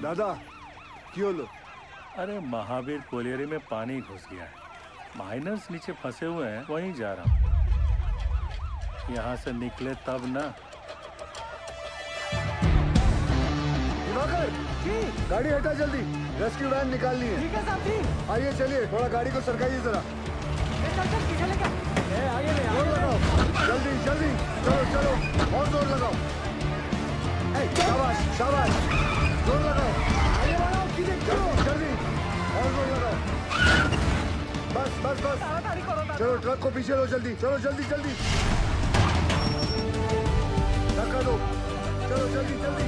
दादा क्यों लो? अरे महावीर कोलियरी में पानी घुस गया है। माइनर्स नीचे फंसे हुए हैं, वहीं जा रहा हूँ। यहाँ से निकले तब ना। दिवाकर जी, गाड़ी हटा जल्दी, रेस्क्यू वैन निकालनी है। ठीक है साहब जी। आइए चलिए, थोड़ा गाड़ी को सरकाइए जरा। चल पीछे लेके आगे ले जोर लगाओ, जल्दी जल्दी, चलो चलो और जोर लगाओ। शाबाश शाबाश, जोर लगाओ, आगे बढ़ाओ, सीधे जल्दी जल्दी और जोर लगाओ। बस बस बस, चलो ट्रक को पीछे लो जल्दी, चलो जल्दी जल्दी, धक्का दो, चलो जल्दी जल्दी,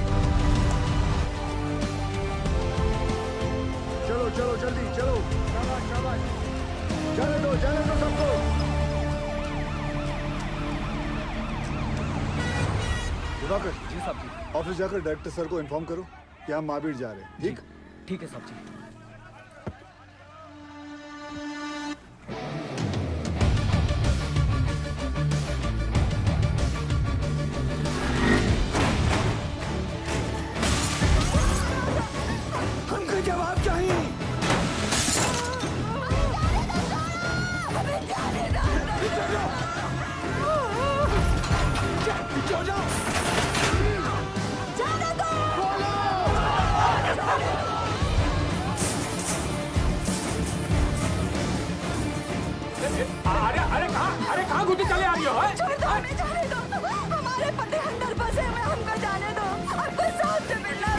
चलो चलो जल्दी चलो, शाबाश शाबाश, जाने दो सबको। दिवाकर जी साहब जी। ऑफिस जाकर डायरेक्टर सर को इन्फॉर्म करो कि हम महावीर जा रहे हैं। ठीक? ठीक है साहब जी। हमको जवाब चाहिए। पीछे हो जाओ। अरे कहाँ घुटी चले आ रही हो? हमें जाने दो, हमारे पति अंदर फंसे हुए, हमको जाने दो, हमको साथ से मिलना।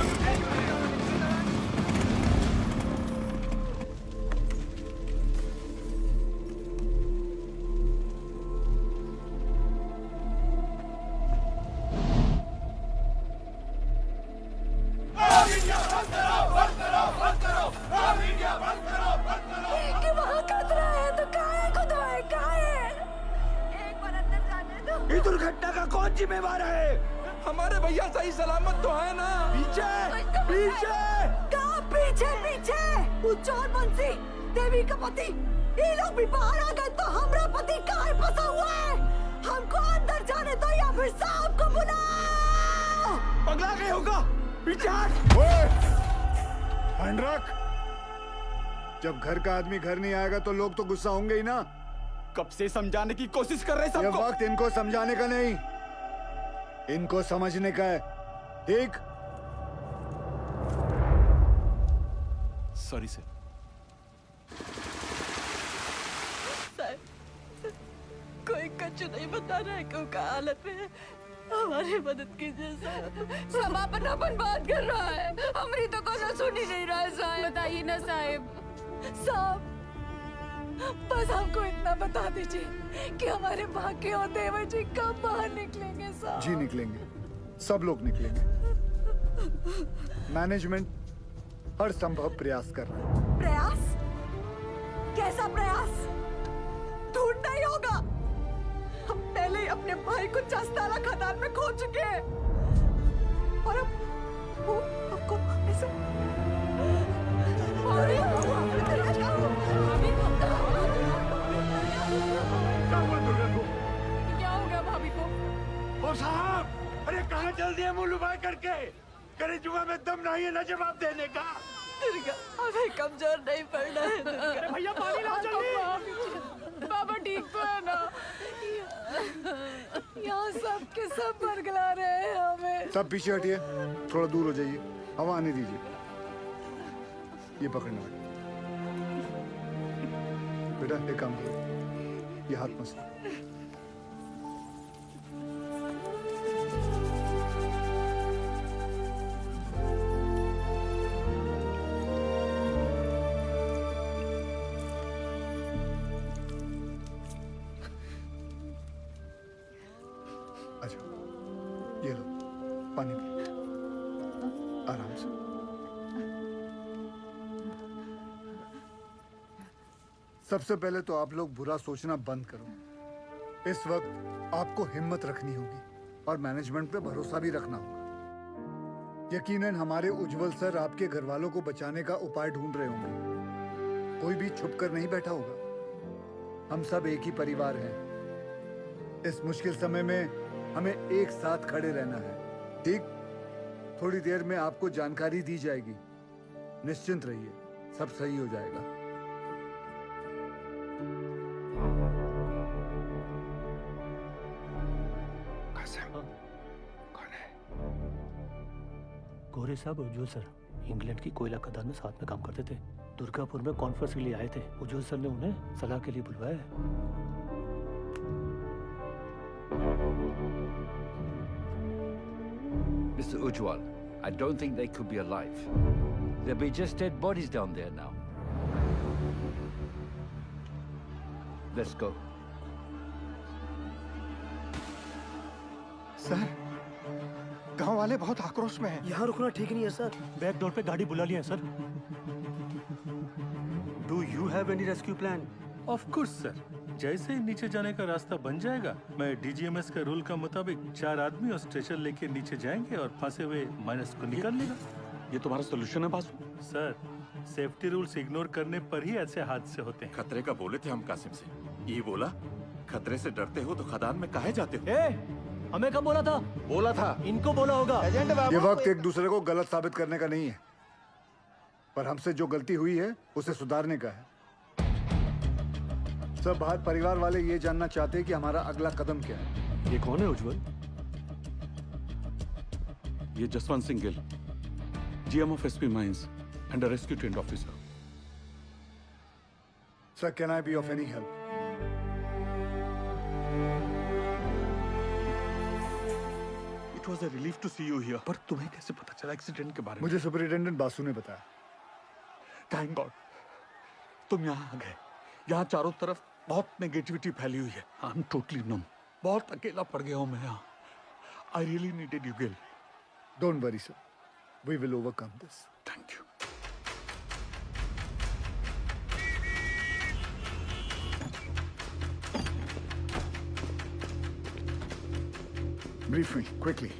कि वहाँ खतरा है तो काहे को दवाई काहे? एक बार अंदर जाने दो। इस दुर्घटना का कौन जिम्मेवार है? हमारे भैया सही सलामत तो है ना? पीछे पीछे कहाँ पीछे पीछे? वो चोर बंसी देवी का पति, ये लोग भी बाहर आ गए तो हमारा पति काहे फंसा हुआ है? हमको अंदर जाने दो या फिर साहब को बुलाओ। पगला गए होगा। पीछे हट। हैंड रख। जब घर का आदमी घर नहीं आएगा तो लोग तो गुस्सा होंगे ही ना। कब से समझाने की कोशिश कर रहे ये सबको। वक्त इनको समझाने का नहीं, इनको समझने का है। ठीक? Sorry sir. कोई कच्चू नहीं बता रहा है क्यों का हालत में है। हमारी मदद कीजिए साहब। समापन बात कर रहा है, हमारी तो कोई सुन ही नहीं रहा है साहब। बताइए ना साहब। साहब बस हमको इतना बता दीजिए कि हमारे बाकी और देवर जी कब बाहर निकलेंगे साहब। जी निकलेंगे, सब लोग निकलेंगे। मैनेजमेंट हर संभव प्रयास कर रहा है। प्रयास? कैसा प्रयास? ढूंढना ही होगा। हम पहले ही अपने भाई को चस्ताला खदान में खो चुके हैं और अब वो आपको ऐसे क्या हो गया भाभी को? ओ साहब, अरे कहाँ चल दिए मुँह लुभाए करके? करे जुआ में दम नहीं है ना जवाब देने का। दुर्गा हमें कमजोर नहीं पड़ना है। अरे भैया पानी लाओ जल्दी। बाबा ठीक तो है ना? यहाँ सब के सब बरगला रहे हैं हमें। सब पीछे हटिए, थोड़ा दूर हो जाइए, हवा आने दीजिए। ये पकड़ना बेटा, एक काम करो, ये हाथ मसलो। अच्छा, ये लो पानी पियो, आराम से। सबसे पहले तो आप लोग बुरा सोचना बंद करो। इस वक्त आपको हिम्मत रखनी होगी और मैनेजमेंट पे भरोसा भी रखना होगा। यकीनन हमारे उज्जवल सर आपके घर वालों को बचाने का उपाय ढूंढ रहे होंगे। कोई भी छुप कर नहीं बैठा होगा। हम सब एक ही परिवार हैं। इस मुश्किल समय में हमें एक साथ खड़े रहना है। ठीक? थोड़ी देर में आपको जानकारी दी जाएगी निश्चिंत रहिए, सब सही हो जाएगा। कौन है? गोरे साहब उज्जवल सर इंग्लैंड की कोयला खदान में साथ में काम करते थे। दुर्गापुर में कॉन्फ्रेंस के लिए आए थे। उज्जवल सर ने उन्हें सलाह के लिए बुलवाया है। Mr. Ujwal, I don't think they could be alive. There'll be just dead bodies down there now. Let's go. Sir, गांव वाले बहुत आक्रोश में हैं। यहाँ रुकना ठीक नहीं है सर। बैक डोर पे गाड़ी बुला लिया है sir. Do you have any rescue plan? Of course sir. जैसे ही नीचे जाने का रास्ता बन जाएगा, मैं डीजीएमएस के रूल का मुताबिक 4 आदमी और स्ट्रेचर लेके नीचे जाएंगे और फंसे हुए माइनस को निकाल लेगा। ये तुम्हारा सोल्यूशन है Basu? Sir, safety rules ignore करने पर ही ऐसे हादसे होते हैं। खतरे का बोले थे हम कासिम से। ये बोला, खतरे से डरते हो तो खदान में काहे जाते हो? हमें कब बोला था? बोला था। इनको बोला होगा। ये वक्त एक दूसरे को गलत साबित करने का नहीं है, पर हमसे जो गलती हुई है उसे सुधारने का है। सब बाहर परिवार वाले ये जानना चाहते हैं कि हमारा अगला कदम क्या है। ये कौन है उज्जवल? ये Jaswant Singh Gill, GM of SP mines and a rescue trained officer. Sir, can I be of any help? It was a relief to see you here. पर तुम्हें कैसे पता चला एक्सीडेंट के बारे में? मुझे सुपरिटेंडेंट बासु ने बताया। थैंक गॉड तुम यहाँ आ गए। यहाँ चारों तरफ बहुत नेगेटिविटी फैली हुई है। I am totally numb. बहुत अकेला पड़ गया हूँ मैं यहाँ। I really needed you Gill. Don't worry sir, we will overcome this. Thank you. Brief me quickly.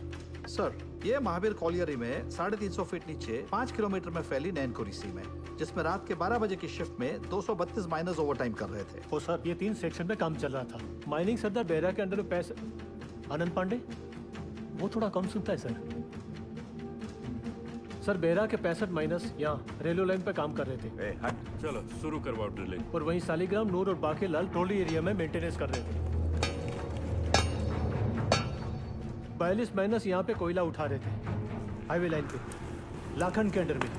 Sir, ये महावीर कॉलियरी में 350 फीट नीचे 5 किलोमीटर में फैली नैनकोरी सी में, जिसमें रात के 12 बजे की शिफ्ट में 232 माइनर्स ओवरटाइम कर रहे थे। ओ सर, ये 3 सेक्शन में काम चल रहा था। माइनिंग सरदार बेहरा के अंडर में पैसे आनंद पांडे, वो थोड़ा कम सुनता है सर। सर, बेहरा के 65 माइनस यहाँ रेलवे लाइन पे काम कर रहे थे। चलो शुरू करवाओ ड्रिलिंग। और वहीं सालीग्राम, नूर और बाकेलाल ट्रोली एरिया में मेंटेनेंस कर रहे थे। 42 माइनस यहाँ पे कोयला उठा रहे थे हाईवे लाइन पे, लाखन के अंडर में।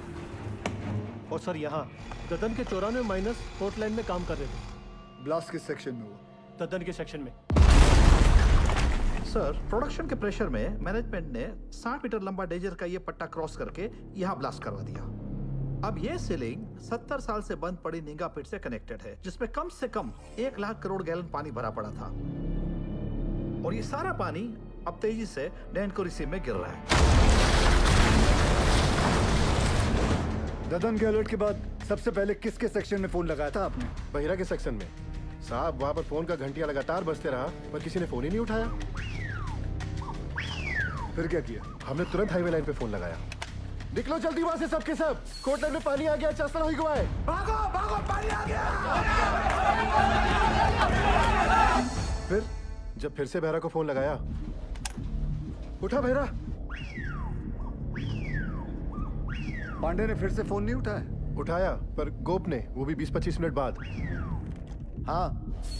और सर, यहाँ ददन के 94 माइनस पोर्ट लाइन में काम कर रहे थे। ब्लास्ट किस सेक्शन में हुआ? ददन के सेक्शन में। सर, प्रोडक्शन के प्रेशर में मैनेजमेंट ने 60 मीटर लंबा डेजर का ये पट्टा क्रॉस करके यहाँ ब्लास्ट करवा दिया। अब ये सीलिंग 70 साल से बंद पड़ी निंगा पिट से कनेक्टेड है, जिसमें कम से कम 1 लाख करोड़ गैलन पानी भरा पड़ा था। और ये सारा पानी अब तेजी से नैनकोरी सी में गिर रहा है। ददन के अलर्ट के बाद सबसे पहले किसके सेक्शन में फोन लगाया था आपने? बहिरा के सेक्शन में। साहब, वहाँ पर फोन का घंटियां लगातार बजते रहा, पर किसी ने फोन ही नहीं उठाया। फिर क्या किया? हमने तुरंत हाईवे लाइन पे फोन लगाया। निकलो जल्दी वहाँ से सबके सब। कोर्ट लाइन में पानी आ गया, चस्ता हुई गवा है। भागो भागो, पानी आ गया। फिर जब फिर से बहरा को फोन लगाया, उठा बहरा। पांडे ने फिर से फोन नहीं उठाया? उठाया, पर गोप ने, वो भी 20-25 मिनट बाद। हाँ,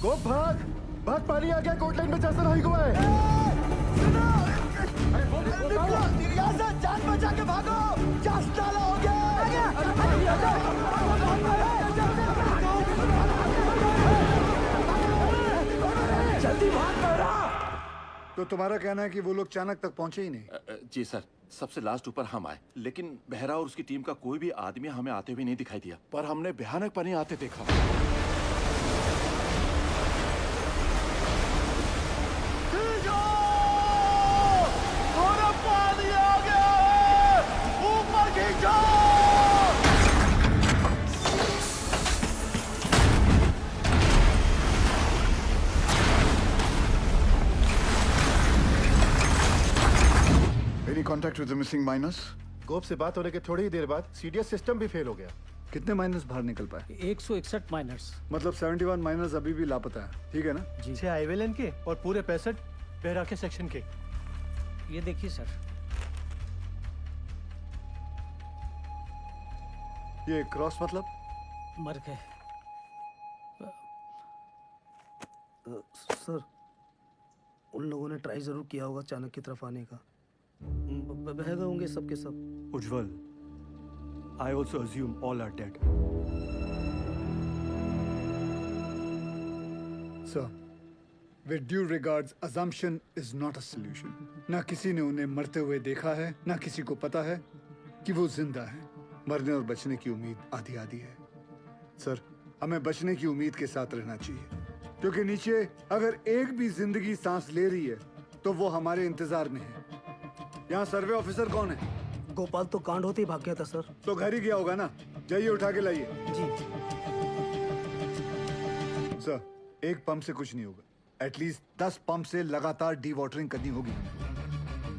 गोप भाग भाग, पानी आ गया, कोर्ट लाइन में चस्ता हुई गवा है। जान बचा के भागो, चस्ता हो गया। जल्दी भाग बहरा। तो तुम्हारा कहना है कि वो लोग चाणक तक पहुंचे ही नहीं? जी सर, सबसे लास्ट ऊपर हम आए, लेकिन बहरा और उसकी टीम का कोई भी आदमी हमें आते हुए नहीं दिखाई दिया, पर हमने भयानक पानी आते देखा। पानी आ गया, ऊपर खींचो। Any contact with the missing miners? गोप से बात होने के थोड़ी ही देर बाद सीडीएस सिस्टम भी फेल हो गया। कितने माइनर्स बाहर निकल पाए? 161 माइनर्स। मतलब 71 माइनर्स अभी भी लापता है, ठीक है ना? जी। 6 हाईवे लाइन के और पूरे 65 बेहरा के सेक्शन के। ये देखिए सर। ये क्रॉस मतलब? मर गए। सर, उन लोगों ने ट्राई जरूर किया होगा चाणक्य की तरफ आने का। बह गए होंगे सबके सब। उज्जवल, I also assume all are dead. Sir, with due regards, assumption is not a solution. ना किसी ने उन्हें मरते हुए देखा है, ना किसी को पता है कि वो जिंदा है। मरने और बचने की उम्मीद आधी आधी है। सर, हमें बचने की उम्मीद के साथ रहना चाहिए, क्योंकि नीचे अगर एक भी जिंदगी सांस ले रही है तो वो हमारे इंतजार में है। यहाँ सर्वे ऑफिसर कौन है? गोपाल तो कांड होते ही भाग गया था सर। तो घर ही गया होगा ना। जाइए उठा के लाइए। जी। सर, एक पंप से कुछ नहीं होगा। एटलीस्ट 10 पंप से लगातार डी वाटरिंग करनी होगी।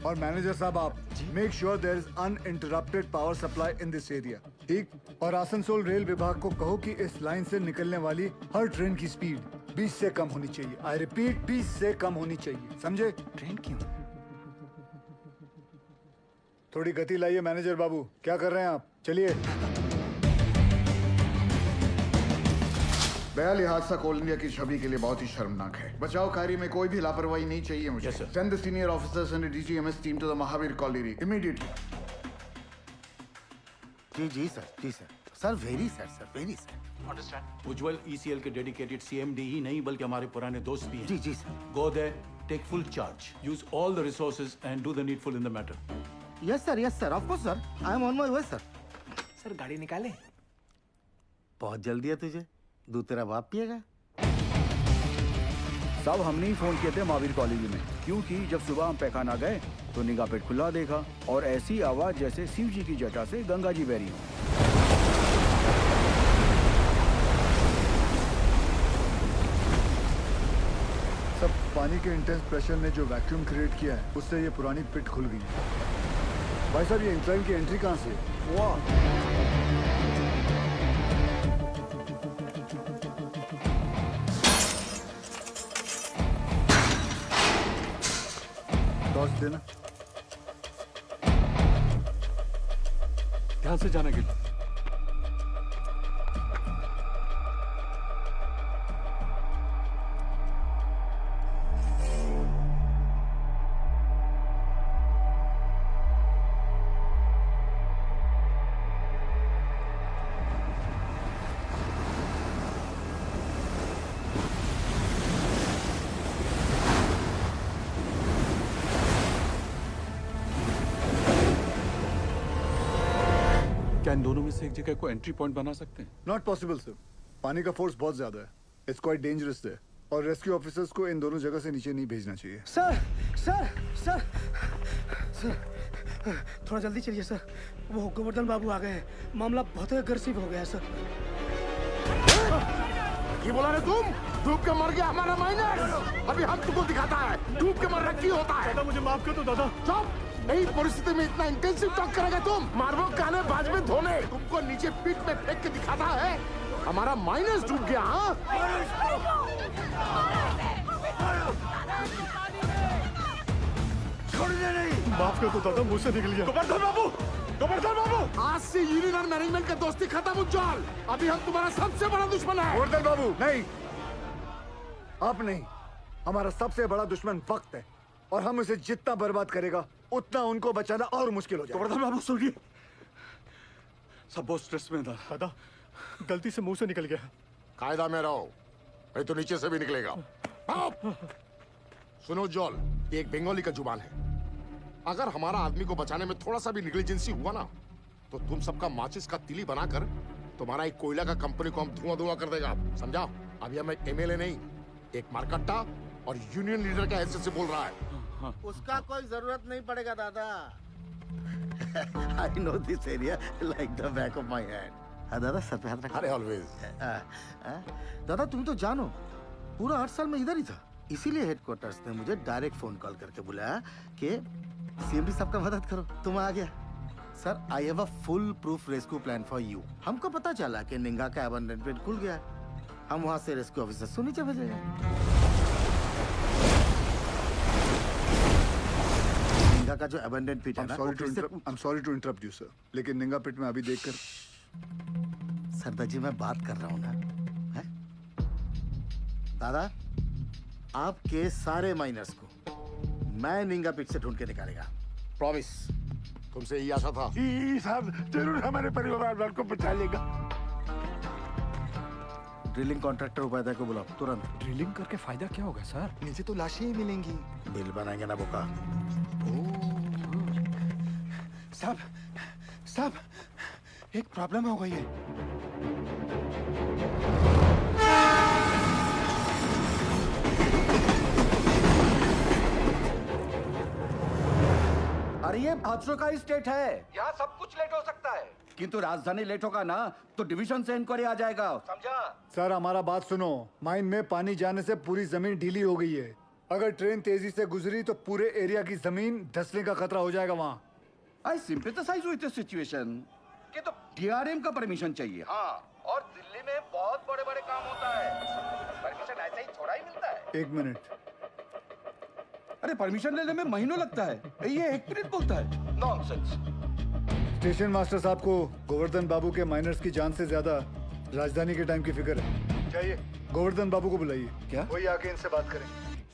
और मैनेजर साहब, आप make sure there is uninterrupted power supply in this area. ठीक? और आसनसोल रेल विभाग को कहो कि इस लाइन से निकलने वाली हर ट्रेन की स्पीड 20 से कम होनी चाहिए। आई रिपीट, 20 से कम होनी चाहिए। समझे? ट्रेन क्यों? थोड़ी गति लाइए मैनेजर बाबू। क्या कर रहे हैं आप? चलिए। दयाल, ये हादसा कोल इंडिया की छवि के लिए बहुत ही शर्मनाक है। बचाव कार्य में कोई भी लापरवाही नहीं चाहिए मुझे। Send the senior officers and DGMS team to the Mahavir colony immediately. जी सर, जी sir. Sir very sir. Understand. Ujjwal ECL के डेडिकेटेड सीएमडी ही नहीं बल्कि हमारे पुराने दोस्त भी हैं। जी sir. Go there, take full charge, use all the resources and do the needful in the matter. Yes sir, of course sir. I am on my way sir. Sir गाड़ी निकाले। बहुत जल्दी है तुझे। दूध तेरा बाप पिएगा। साहब, हमने ही फोन किए थे महावीर कॉलेज में, क्योंकि जब सुबह हम पैखाना गए तो निगाह पेट खुला देखा और ऐसी आवाज जैसे शिव जी की जटा से गंगा जी बह रही हो। सब पानी के इंटेंस प्रेशर ने जो वैक्यूम क्रिएट किया है, उससे ये पुरानी पिट खुल गई है। भाई साहब, ये इंक्लाइन की एंट्री कहाँ से? वाह! टॉर्च देना। ध्यान से जाना गिल। क्या इन दोनों में से एक जगह को एंट्री पॉइंट बना सकते हैं? Not possible sir. पानी का फोर्स बहुत ज्यादा है। इट्स क्वाइट डेंजरस है और रेस्क्यू ऑफिसर्स को इन दोनों जगह से नीचे नहीं भेजना चाहिए। सर, थोड़ा जल्दी चलिए सर। वो गोवर्धन बाबू आ गए हैं। मामला बहुत अग्रेसिव हो गया है सर। ये बोला रे तुम? डूब के मर गया हमारा माइनर। अभी हम तुमको दिखाता है डूब के मरना क्यों होता है। दादा मुझे माफ कर दो दादा। चुप! नई परिस्थिति में इतना इंटेंसिव टॉक करेगा तुम? मारबो काने बाज में धोने। तुमको नीचे पीठ में फेंक के दिखाता है हमारा माइनस डूब गया। हाँ, छोड़ने नहीं। माफ कर दो दादा, मुझ से निकल गया। गोवर्धन बाबू, आज से यूनियन और मैनेजमेंट का दोस्ती खत्म। उज्जवल, अभी हम तुम्हारा सबसे बड़ा दुश्मन है। गोवर्धन बाबू, नहीं, आप नहीं। हमारा सबसे बड़ा दुश्मन वक्त है और हम उसे जितना बर्बाद करेगा उतना उनको बचाना और मुश्किल हो जाएगा। गोवर्धन बाबू सुनिए, सब बहुत स्ट्रेस में था। दादा, गलती से मुंह से निकल गया। कायदा में रहो, नहीं तो नीचे से भी निकलेगा। सुनो उज्जवल, ये एक बंगाली का जुबान है। अगर हमारा आदमी को बचाने में थोड़ा सा भी नेग्लिजेंसी हुआ ना, तो तुम सबका माचिस का तिली बनाकर तुम्हारा एक कोयला का कंपनी को हम धुआं कर देगा। समझा? अभी हम एक एमएलए नहीं, एक मारकट्टा और यूनियन लीडर के हैसियत से बोल रहा है। उसका कोई जरूरत नहीं पड़ेगा दादा। I know this area like the back of my hand. हाँ दादा, सर पे हाथ रख। अरे ऑलवेज। दादा तुम तो जानो, पूरा 8 साल में इधर ही था। इसीलिए हेडक्वार्टर्स ने मुझे डायरेक्ट फोन कॉल करके बुलाया कि सीएमडी साहब का मदद करो। तुम आ गया। Sir, I have a full proof rescue plan for you. हमको पता चला कि निंगा का अबंडनमेंट खुल गया। हम वहाँ से रेस्क्यू ऑफिसर को नीचे भेजेंगे। निंगा का जो अबंडन पिट है ना, I'm sorry to interrupt you, sir. लेकिन निंगा पिट में अभी देखकर सरदार जी मैं बात कर रहा हूं ना, है? दादा आपके सारे माइनर्स को मैं निंगा पिट से ढूंढ के निकालेगा, प्रॉमिस। तुमसे यही आशा था। साहब जरूर हमारे परिवार वालों को बचा लेगा। ड्रिलिंग कॉन्ट्रैक्टर उपाध्याय को बुलाओ तुरंत। ड्रिलिंग करके फायदा क्या होगा सर? नीचे तो लाशें ही मिलेंगी। बिल बनाएंगे ना बोका। साहब एक प्रॉब्लम हो गई है। अरे ये हादसों का स्टेट है, यहाँ सब कुछ लेट हो सकता है। किंतु राजधानी लेट होगा ना तो डिवीजन से इंक्वायरी आ जाएगा, समझा? सर हमारा बात सुनो, माइन में पानी जाने से पूरी जमीन ढीली हो गई है। अगर ट्रेन तेजी से गुजरी तो पूरे एरिया की जमीन धंसने का खतरा हो जाएगा वहाँ। आई सिंपैथाइज विद द सिचुएशन कि तो डीआरएम का परमिशन चाहिए। हाँ, और दिल्ली में बहुत बड़े बड़े काम होता है, परमिशन ऐसे ही थोड़ा ही मिलता है। 1 मिनट। अरे परमिशन लेने में महीनों लगता है, ये 1 मिनट बोलता है, नॉनसेंस। स्टेशन मास्टर साहब को गोवर्धन बाबू के माइनर्स की जान से ज्यादा राजधानी के टाइम की फिक्र है। चाहिए गोवर्धन बाबू को बुलाइए। क्या? वही आके इनसे बात करें।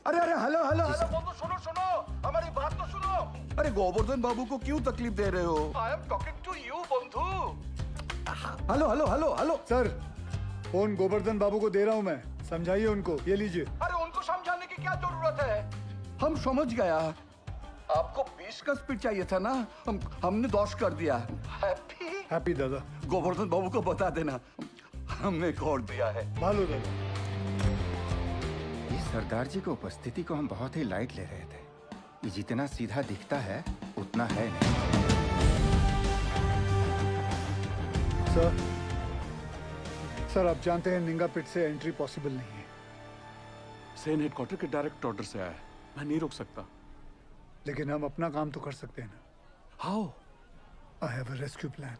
अरे हेलो बोलो, सुनो हमारी बात तो सुनो। अरे गोवर्धन बाबू को क्यों तकलीफ दे रहे हो? I am talking to you Bandhu. Hello sir phone Govardhan Babu को दे रहा हूँ मैं, समझाइए उनको। ये लीजिए। अरे उनको समझाने की क्या जरूरत है, हम समझ गया। आपको 20 का स्पीड चाहिए था ना, हमने 10 कर दिया। हैप्पी दादा। गोवर्धन बाबू को बता देना हमने खोल दिया है। भालो दादा। इस सरदार जी की उपस्थिति को हम बहुत ही लाइट ले रहे थे। ये जितना सीधा दिखता है उतना है नहीं। सर आप जानते हैं निंगा पिट से एंट्री पॉसिबल नहीं है। सेन हेडक्वार्टर के डायरेक्ट ऑर्डर से आया है, मैं नहीं रोक सकता। लेकिन हम अपना काम तो कर सकते हैं ना। How? I have a rescue plan.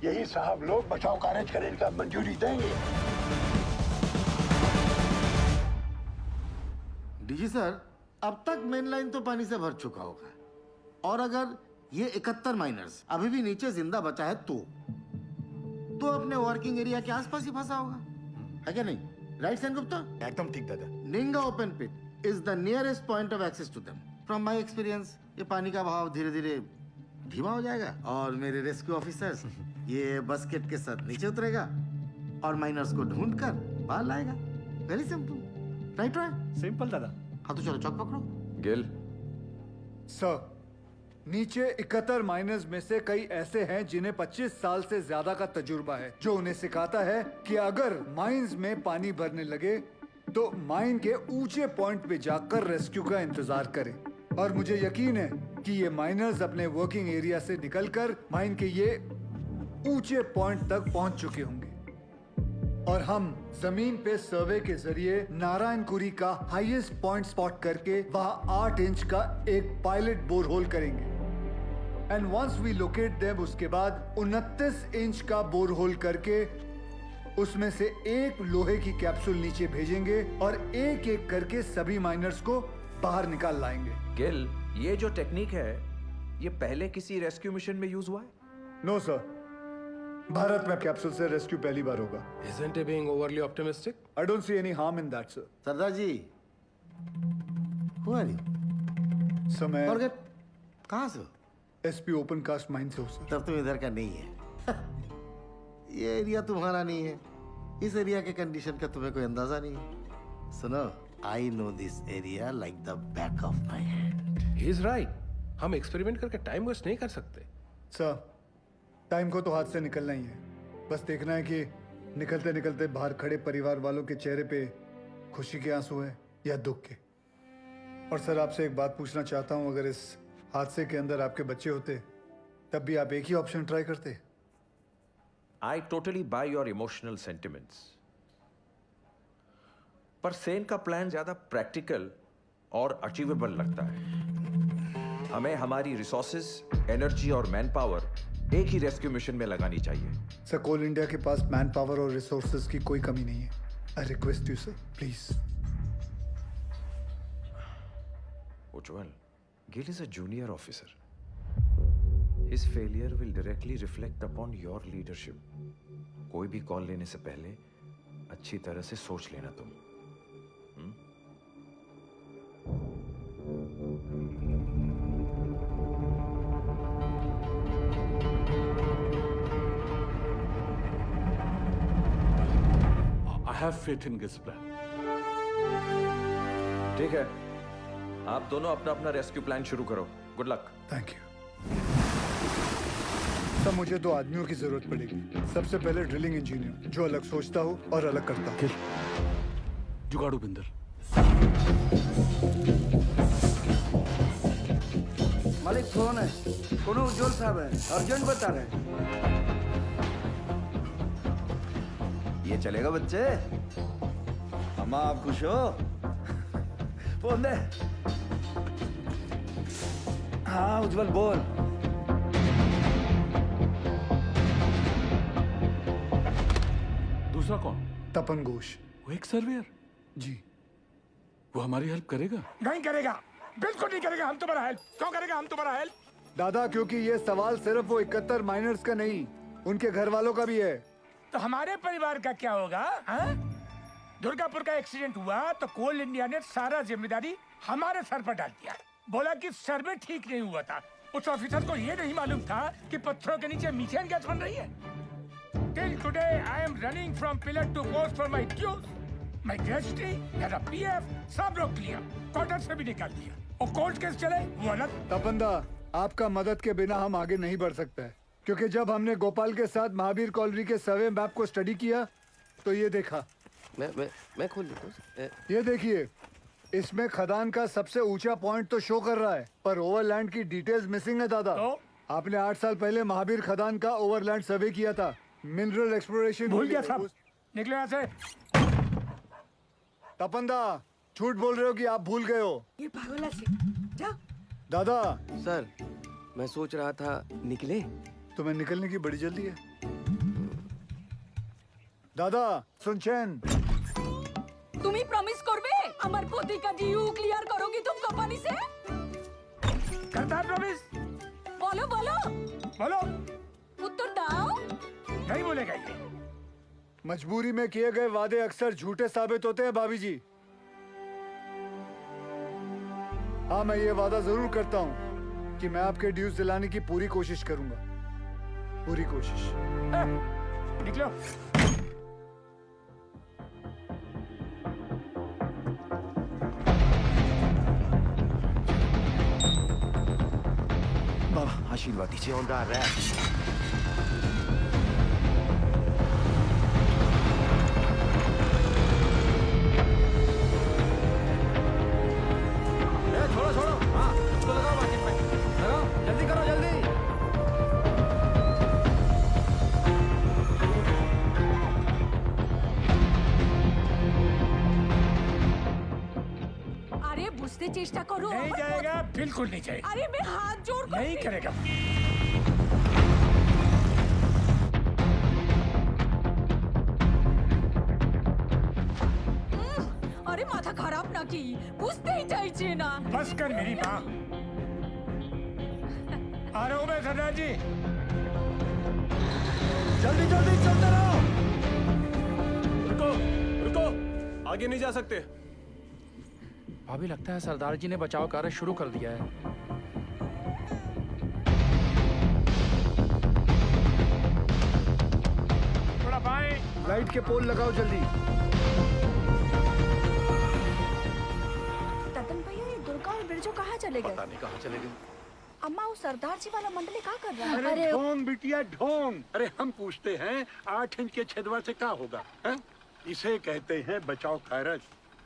यही साहब लोग बचाव कार्य करने का मंजूरी देंगे। डीजी सर अब तक मेन लाइन तो पानी से भर चुका होगा, और अगर ये 71 माइनर्स अभी भी नीचे जिंदा बचा है तो अपने वर्किंग एरिया के आसपास ही फंसा होगा, है क्या नहीं? राइट सेन गुप्ता? एकदम ठीक दादा। Ninga open pit is the nearest point of access to them. From my experience ये पानी का बहाव धीरे धीरे धीमा हो जाएगा और मेरे रेस्क्यू ऑफिसर्स ये बस्केट के साथ नीचे उतरेगा और माइनर्स को ढूंढकर बाहर लाएगा। Very simple, right? सिंपल दादा। हाँ तो चलो चौक पकड़ो। गिल सर नीचे 71 माइनर्स में से कई ऐसे हैं जिन्हें 25 साल से ज्यादा का तजुर्बा है, जो उन्हें सिखाता है कि अगर माइंस में पानी भरने लगे तो माइन के ऊंचे पॉइंट पे जाकर रेस्क्यू का इंतजार करें। और मुझे यकीन है कि ये माइनर्स अपने वर्किंग एरिया से निकलकर माइन के ये ऊंचे पॉइंट तक पहुंच चुके होंगे और हम जमीन पे सर्वे के जरिए नारायणकुरी का हाईएस्ट पॉइंट स्पॉट करके वहां 8 इंच का एक पायलट बोरहोल करेंगे। And once we locate them, उसके बाद 29 इंच का बोरहोल करके उसमें से एक लोहे की कैप्सूल नीचे भेजेंगे और एक एक करके सभी माइनर्स को बाहर निकाल लाएंगे। गिल, ये जो टेक्निक है ये पहले किसी रेस्क्यू मिशन में यूज हुआ है? नो सर, भारत में कैप्सूल से रेस्क्यू पहली बार होगा। Isn't he being overly optimistic? I don't see any harm in that, sir. Sardar ji, who are you? Sir मैं Forget, कहाँ से हो? SP ओपन कास्ट माइन से हो सर। तब तुम इधर का नहीं है। ये एरिया तुम्हारा नहीं है, इस एरिया के कंडीशन का तुम्हें कोई अंदाजा नहीं है। सुनो, I know this area like the back of my hand. He is right. हम एक्सपेरिमेंट करके टाइम वेस्ट नहीं कर सकते। सर टाइम को तो हाथ से निकलना ही है, बस देखना है कि निकलते निकलते बाहर खड़े परिवार वालों के चेहरे पे खुशी के आंसू है या दुख के। और सर आपसे एक बात पूछना चाहता हूँ, अगर इस हादसे के अंदर आपके बच्चे होते तब भी आप एक ही ऑप्शन ट्राई करते। I totally buy your emotional sentiments. पर सेन का प्लान ज्यादा प्रैक्टिकल और अचीवेबल लगता है। हमें हमारी रिसोर्सेज, एनर्जी और मैन पावर एक ही रेस्क्यू मिशन में लगानी चाहिए। सर, कोल इंडिया के पास मैन पावर और रिसोर्सेज की कोई कमी नहीं है। I request you sir, please. Ujjwal, Gill is a junior officer. His failure will directly reflect upon your leadership. कोई भी कॉल लेने से पहले अच्छी तरह से सोच लेना तुम। I have faith in this plan. ठीक है, आप दोनों अपना अपना रेस्क्यू प्लान शुरू करो। Good luck. Thank you. सब मुझे 2 आदमियों की जरूरत पड़ेगी। सबसे पहले ड्रिलिंग इंजीनियर, जो अलग सोचता हो और अलग करता हो। जुगाड़ू बिंदर। मालिक फोन है, कोनो उज्जवल साहब है, अर्जेंट बता रहे हैं। ये चलेगा बच्चे? अम्मा आप खुश हो? फोन दे। हाँ उज्जवल बोल। दूसरा कौन? तपन घोष। वो एक सर्वेयर? जी। वो हमारी हेल्प करेगा? नहीं करेगा, बिल्कुल नहीं करेगा। हम तुम्हारा हेल्प क्यों करेगा? हम तुम्हारा हेल्प दादा, क्योंकि ये सवाल सिर्फ वो 71 माइनर्स का नहीं, उनके घर वालों का भी है। तो हमारे परिवार का क्या होगा? दुर्गापुर का एक्सीडेंट हुआ तो कोल इंडिया ने सारा जिम्मेदारी हमारे सर पर डाल दिया। बोला कि सर्वे ठीक नहीं हुआ था। उस ऑफिसर को ये नहीं मालूम था कि पत्थरों के नीचे मीथेन गैस बन रही है। Till today I am running from pillar to post for my dues. My gratuity, मेरा PF सब रोक लिया, क्वार्टर से भी निकाल दिया। और कोर्ट केस चले वो अलग। तपंदा, आपका मदद के बिना हम आगे नहीं बढ़ सकते हैं, क्योंकि जब हमने गोपाल के साथ महावीर कॉलोनी के सर्वे मैप को स्टडी किया तो ये देखा। मैं खोल देता हूँ। ये देखिए, इसमें खदान का सबसे ऊंचा पॉइंट तो शो कर रहा है, पर ओवरलैंड की डिटेल्स मिसिंग है दादा। तो? आपने 8 साल पहले महावीर खदान का ओवरलैंड सर्वे किया था। मिनरल एक्सप्लोरेशन भूल गया सब। निकलो यहाँ से। तपंदा, झूठ बोल रहे हो कि आप भूल गए हो? ये पागल से जा। दादा सर, मैं सोच रहा था निकले। तुम्हें निकलने की बड़ी जल्दी है दादा। सुनचैन, তুমি প্রমিস করবে আমার প্রতিকা ডিউ ক্লিয়ার করো কি तुम कंपनी से? करता प्रॉमिस। बोलो बोलो बोलो। उत्तर दाओ। नहीं बोलेगा ये। मजबूरी में किए गए वादे अक्सर झूठे साबित होते हैं भाभी जी। हाँ, मैं ये वादा जरूर करता हूँ कि मैं आपके ड्यूज दिलाने की पूरी कोशिश करूंगा। पूरी कोशिश। निकलो। बाबा आशीर्वाद दीजिए। On the rap. छोड़ो छोड़ो, हाँ इसको लगाओ बाकी पे। लगाओ, जल्दी करो जल्दी। अरे बुझते चेष्टा करो। नहीं जाएगा, बिल्कुल नहीं जाएगा। अरे मैं हाथ जोड़ कर नहीं करेगा। अरे माथा खराब ना की, बुझते ही चाहिए ना। बस कर मेरी माँ। आ रहा हूँ मैं सरदार जी। जल्दी जल्दी चलते रहो। रुको रुको, आगे नहीं जा सकते। भाभी, लगता है सरदार जी ने बचाव कार्य शुरू कर दिया है। थोड़ा बाएं। लाइट के पोल लगाओ जल्दी। ततन भैया, ये दुर्गा और बिरजू कहाँ चले गए? पता नहीं कहाँ चले गए। अम्मा, वो सरदार जी वाला मंडली क्या कर रहा है? अरे ढोंग बिटिया ढोंग। अरे हम पूछते हैं 8 इंच के छेदवा से क्या होगा? इसे कहते हैं बचाव कार्य।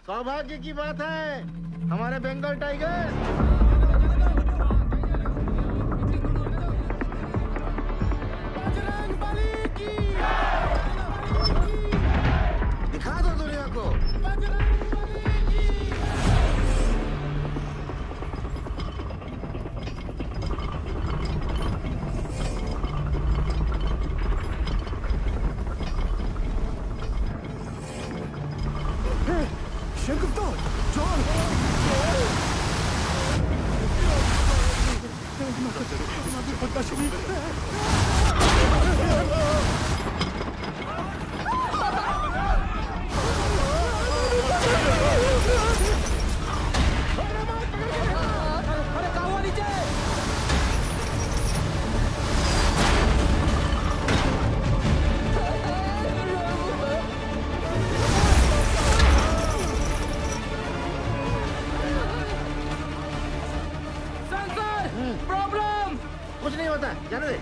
सौभाग्य की बात है, हमारे Bengal tiger. Sengupta, John, problem कुछ नहीं होता, जाने दे।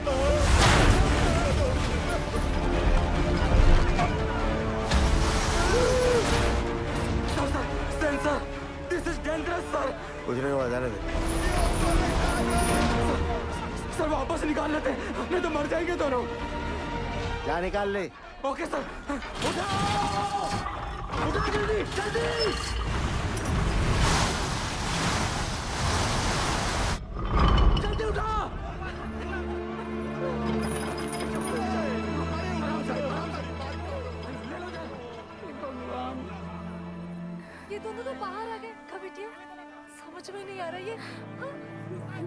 Sen sir, this is dangerous sir. कुछ नहीं हुआ, जाने दे। सर वापस निकाल लेते, नहीं तो मर जाएंगे दोनों। जा निकाल ले। Okay sir. उठाओ, उठाओ जल्दी, जल्दी। जल्दी उठा। ये दोनों तो बाहर आ गए। कब बिटिया? समझ में नहीं आ रहा ये।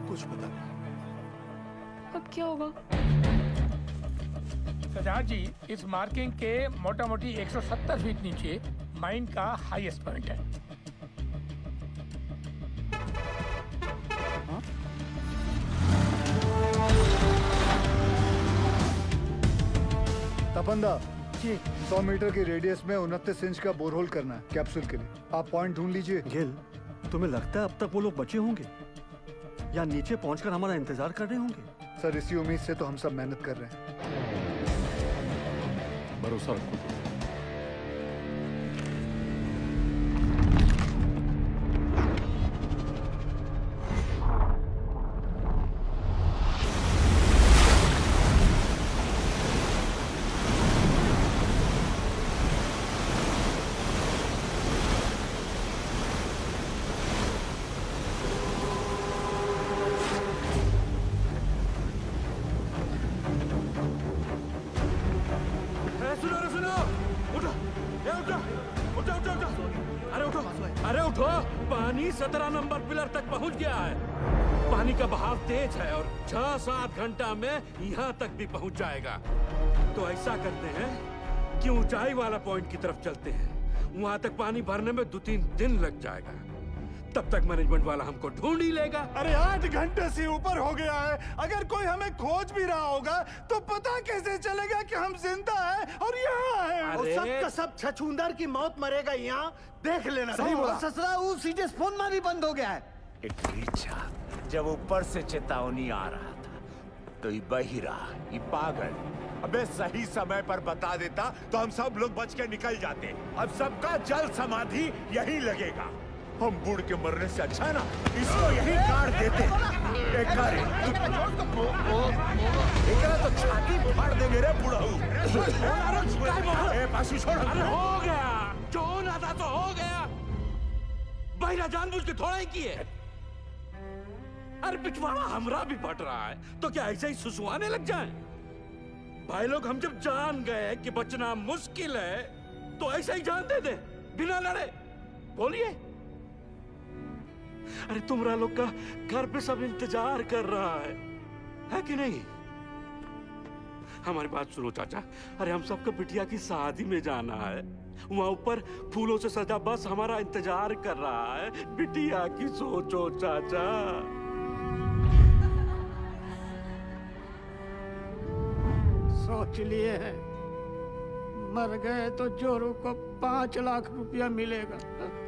कुछ पता नहीं। अब क्या होगा? सरदार जी, इस मार्किंग के मोटा मोटी 170 फीट नीचे माइन का हाईएस्ट पॉइंट है। तपंदा जी, 100 मीटर की रेडियस में 29 इंच का बोरहोल करना है कैप्सूल के लिए। आप पॉइंट ढूंढ लीजिए। गिल, तुम्हें लगता है अब तक वो लोग बचे होंगे या नीचे पहुंचकर हमारा इंतजार कर रहे होंगे? सर, इसी उम्मीद से तो हम सब मेहनत कर रहे हैं। भरोसा रखो। अरे उठो, पानी 17 नंबर पिलर तक पहुंच गया है। पानी का बहाव तेज है और 6-7 घंटा में यहाँ तक भी पहुंच जाएगा। तो ऐसा करते हैं कि ऊंचाई वाला पॉइंट की तरफ चलते हैं। वहां तक पानी भरने में 2-3 दिन लग जाएगा। तब तक मैनेजमेंट वाला हमको ढूंढ ही लेगा। अरे 8 घंटे से ऊपर हो गया है। अगर कोई हमें खोज भी रहा होगा तो पता कैसे चलेगा कि हम जिंदा हैं और यहाँ हैं? और सब का सब छछूंदर की मौत मरेगा यहाँ, देख लेना। सही बोला। ससुरा वो सीधे फोन में भी बंद हो गया है। इच्छा जब ऊपर से चेतावनी आ रहा था तो ये बहिरा, ये पागल अबे सही समय पर बता देता तो हम सब लोग बच के निकल जाते। अब सबका जल समाधि यहीं लगेगा। हम बुड़ के मरने से अच्छा ना इसको यहीं काट देते। एक तो छाती फाड़ दे मेरे बुढ़ाऊ। पासी छोड़। अरे हो गया, जो होना था तो हो गया। बहिरा जानबूझ के थोड़ा ही किए। अरे पिछवाड़ा हमरा भी फट रहा है तो क्या ऐसे ही सुसुआने लग जाएं? भाई लोग, हम जब जान गए कि बचना मुश्किल है तो ऐसे ही जान दे दे बिना लड़े। बोलिए। अरे तुमरा लोग का घर पे सब इंतजार कर रहा है कि नहीं? हमारी बात सुनो चाचा। अरे हम सबको बिटिया की शादी में जाना है। वहां ऊपर फूलों से सजा बस हमारा इंतजार कर रहा है। बिटिया की सोचो चाचा। सोच लिए हैं, मर गए तो जोरू को 5 लाख रुपया मिलेगा।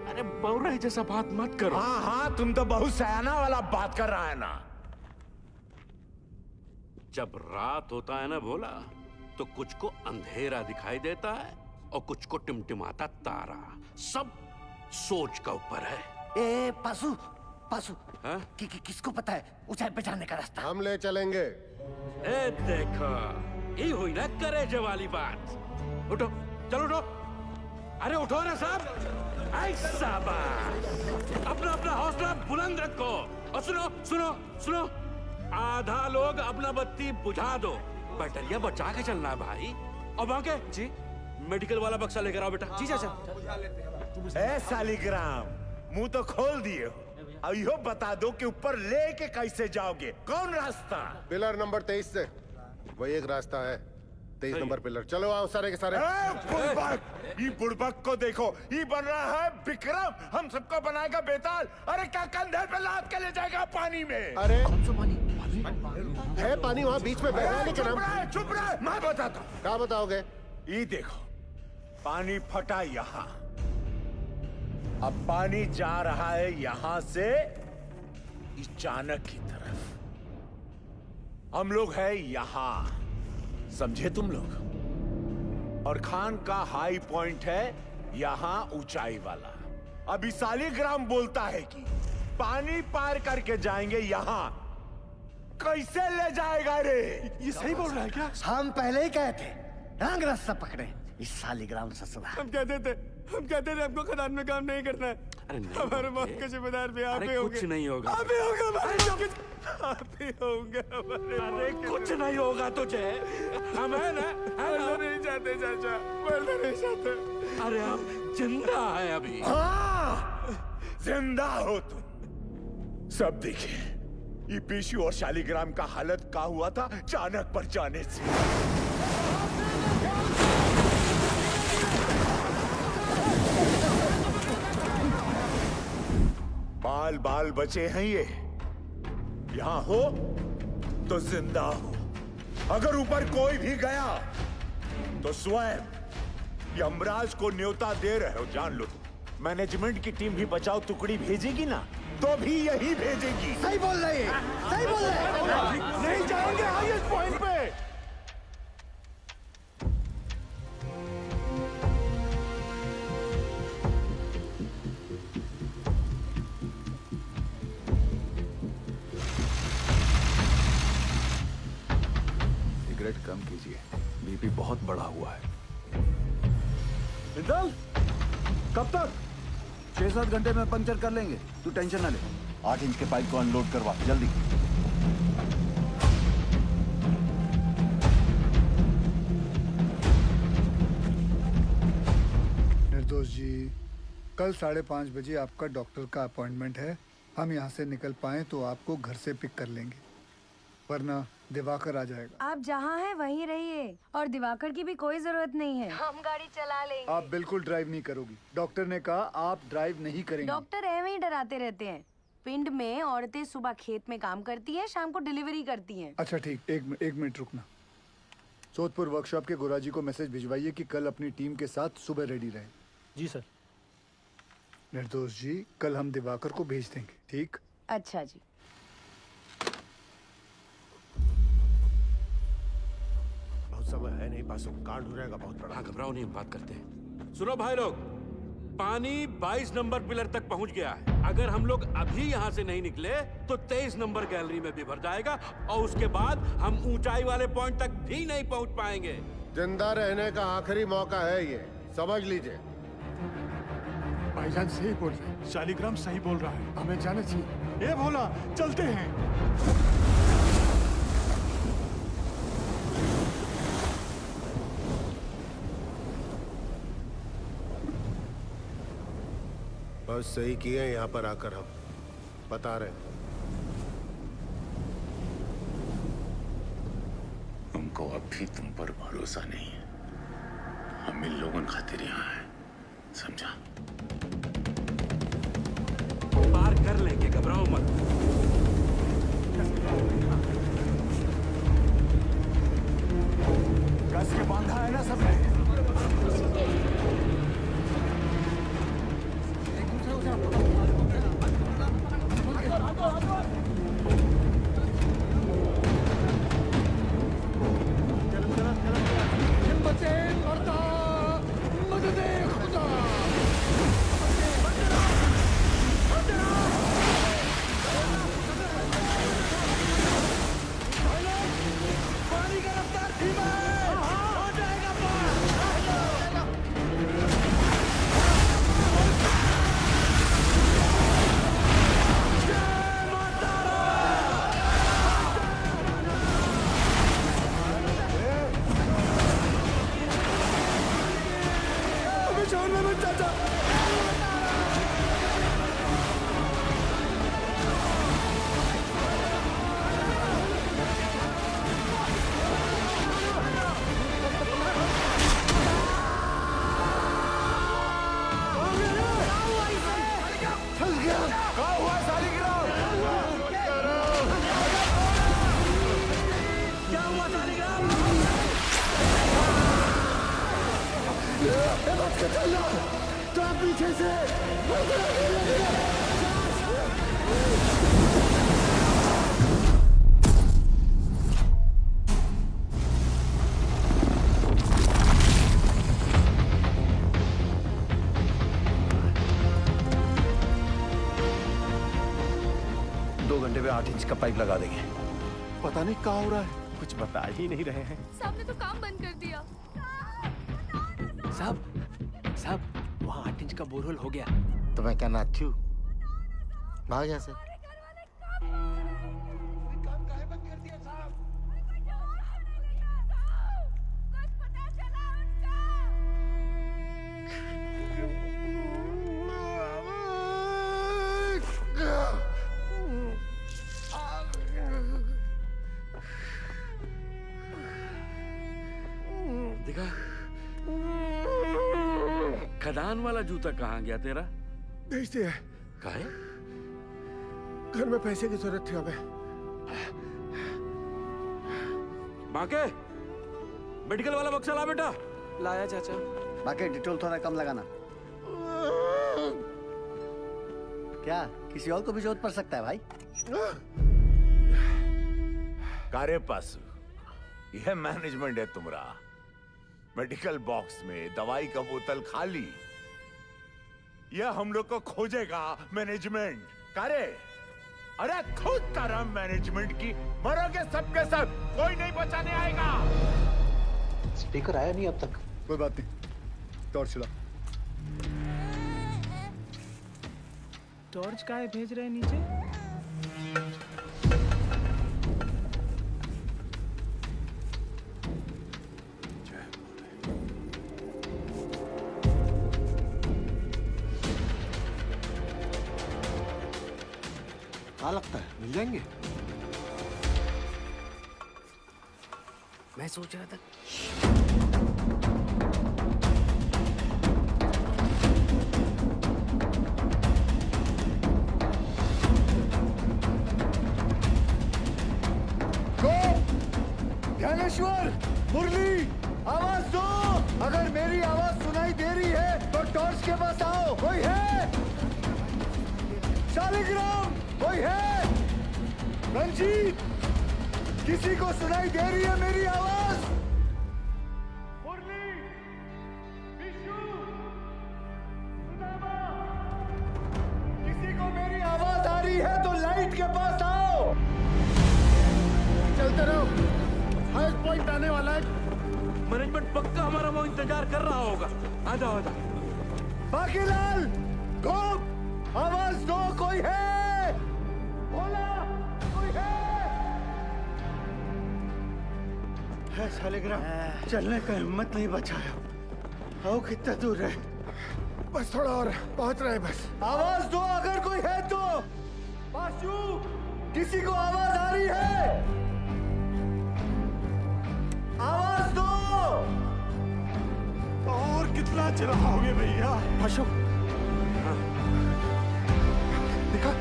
अरे बौराई जैसा बात मत करो। हाँ हाँ, तुम तो बहुत सयाना वाला बात कर रहा है ना। जब रात होता है ना भोला, तो कुछ को अंधेरा दिखाई देता है और कुछ को टिमटिमाता तारा। सब सोच का ऊपर है। ए पासू, पासू किसको पता है ऊंचाई पे जाने का रास्ता? हम ले चलेंगे। ए देखो, ये हुई ना करेजे वाली बात। उठो, चलो उठो। अरे उठो ना साहब। ऐसा बात। अपना अपना हौसला बुलंद रखो। और सुनो सुनो सुनो, आधा लोग अपना बत्ती बुझा दो। बैटरिया बचा के चलना है भाई। और बाकी जी, मेडिकल वाला बक्सा लेकर आओ बेटा। जी चाचा। ए सालिग्राम, मुंह तो खोल दिए हो। अब यो बता दो कि ऊपर लेके कैसे जाओगे, कौन रास्ता? पिलर नंबर 23 से वही एक रास्ता है, 23 नंबर पिलर। चलो आओ सारे के सारे। बुड़बक, ये बुड़बक को देखो, ये बन रहा है विक्रम, हम सबको बनाएगा बेताल। अरे क्या कंधे पे लाद के ले जाएगा पानी में? अरे है पानी वहाँ बीच में बह रहा है, लेकिन हम चुप रहे, मैं बताता हूँ। क्या बताओगे? ये देखो, पानी फटा यहाँ, अब पानी जा रहा है यहाँ से इस चाणक की तरफ। हम लोग हैं यहाँ, समझे तुम लोग? और खान का हाई पॉइंट है यहाँ ऊंचाई वाला। अभी सालिग्राम बोलता है कि पानी पार करके जाएंगे यहाँ। कैसे ले जाएगा रे? ये सही बोल रहा है क्या? हम पहले ही कहे थे रंग रास्ता पकड़े इस सालिग्राम ससुरा। हम कहते थे हमको खदान में काम नहीं करना है। अरे नहीं, हमारे मौत के जिम्मेदार भी आप ही होंगे। कुछ नहीं होगा, आप ही होगा आप ही होंगे। अरे कुछ नहीं होगा तुझे, हम है ना? मरना नहीं चाहते चाचा, मरना नहीं चाहते। अरे हम जिंदा है अभी। हाँ, जिंदा हो तुम। सब देखिए, ये पेशू और शालिग्राम का हालत क्या हुआ था चाणक पर जाने से। बाल बाल बचे हैं ये, यहां हो तो जिंदा हो। अगर ऊपर कोई भी गया तो स्वयं यमराज को न्योता दे रहे हो, जान लो। मैनेजमेंट की टीम भी बचाओ टुकड़ी भेजेगी ना, तो भी यही भेजेगी। सही बोल रहे हैं, सही बोल रहे हैं। नहीं जाएंगे हाईएस्ट पॉइंट पे। सिगरेट कम कीजिए, बीपी बहुत बढ़ा हुआ है। इंदल, कब तक? 6-7 घंटे में पंक्चर कर लेंगे, तू टेंशन ना ले। 8 इंच के पाइप को अनलोड करवा जल्दी। निर्दोष जी, कल 5:30 बजे आपका डॉक्टर का अपॉइंटमेंट है। हम यहाँ से निकल पाए तो आपको घर से पिक कर लेंगे, वरना दिवाकर आ जाएगा। आप जहाँ हैं वहीं रहिए, और दिवाकर की भी कोई जरूरत नहीं है, हम गाड़ी चला लेंगे। आप बिल्कुल ड्राइव नहीं करोगी, डॉक्टर ने कहा आप ड्राइव नहीं करेंगे। डॉक्टर ऐਵੇਂ ही डराते रहते हैं। पिंड में औरतें सुबह खेत में काम करती हैं, शाम को डिलीवरी करती हैं। अच्छा ठीक, एक मिनट रुकना। सोदपुर वर्कशॉप के गोराजी को मैसेज भिजवाइए कि कल अपनी टीम के साथ सुबह रेडी रहे। जी सर। निर्दोष जी, कल हम दिवाकर को भेज देंगे, ठीक? अच्छा जी। बहुत समय है नहीं, पास कांड हो जाएगा बहुत बड़ा। घबराओ नहीं, हम बात करते हैं। सुनो भाई लोग, पानी 22 नंबर पिलर तक पहुंच गया है। अगर हम लोग अभी यहाँ से नहीं निकले तो 23 नंबर गैलरी में भी भर जाएगा, और उसके बाद हम ऊंचाई वाले पॉइंट तक भी नहीं पहुंच पाएंगे। जिंदा रहने का आखिरी मौका है ये, समझ लीजिए। भाईजान सही बोल रहे हैं, शालिग्राम सही बोल रहा है, हमें जाना चाहिए। ये भोला, चलते हैं। बस सही किए यहाँ पर आकर, हम बता रहे। हमको अब भी तुम पर भरोसा नहीं है। हम इन लोगों खातिर यहाँ हैं, समझा? पार कर लेंगे, घबराओ मत। कस के बांधा है ना सबने? तो आप पीछे से में 8 इंच का पाइप लगा देंगे। पता नहीं क्या हो रहा है, कुछ बता ही नहीं रहे हैं। साहब ने तो काम बंद कर दिया। साहब वहाँ 8 इंच का बोरहोल हो गया। तो मैं क्या नाथ हूँ? भाग यहाँ से। देखा खदान वाला जूता कहाँ गया तेरा? भेज दिया। काहे? घर में पैसे की जरूरत थी हमें। बाके मेडिकल वाला बक्सा ला बेटा। लाया चाचा। बाकी डिटेल थोड़ा कम लगाना। क्या किसी और को भी जरूरत पड़ सकता है भाई? कारे पासु यह मैनेजमेंट है तुम्हारा। मेडिकल बॉक्स में दवाई का बोतल खाली, यह हम लोग को खोजेगा मैनेजमेंट। कारे अरे खुद तरह मैनेजमेंट की मरोगे सबके सब, कोई नहीं बचाने आएगा। स्पीकर आया नहीं अब तक। कोई बात नहीं, टॉर्च चला। टॉर्च काहे भेज रहे हैं नीचे? क्या लगता है मिल जाएंगे? मैं सोच रहा था ध्यानेश्वर, मुरली, आवाज दो। अगर मेरी आवाज सुनाई दे रही है तो टॉर्च के पास आओ। कोई है? शालिग्राम कोई है? रंजीत, किसी को सुनाई दे रही है मेरी आवाज? मुरली, विष्णु, सुदामा, किसी को मेरी आवाज आ रही है तो लाइट के पास आओ। चलते रहो, हाईएस्ट पॉइंट आने वाला है। मैनेजमेंट पक्का हमारा वो इंतजार कर रहा होगा। आ जाओ आ जाओ। बाकीलाल, गोप, आवाज दो। कोई है? बोला, कोई है? शालिग्राम, चलने का हिम्मत नहीं बचा है। आओ कितना दूर है? बस थोड़ा और, पहुंच रहे बस। आवाज दो अगर कोई है तो। पाशु, किसी को आवाज आ रही है? आवाज दो। और कितना चलाओगे भैया? पाशु, देखा?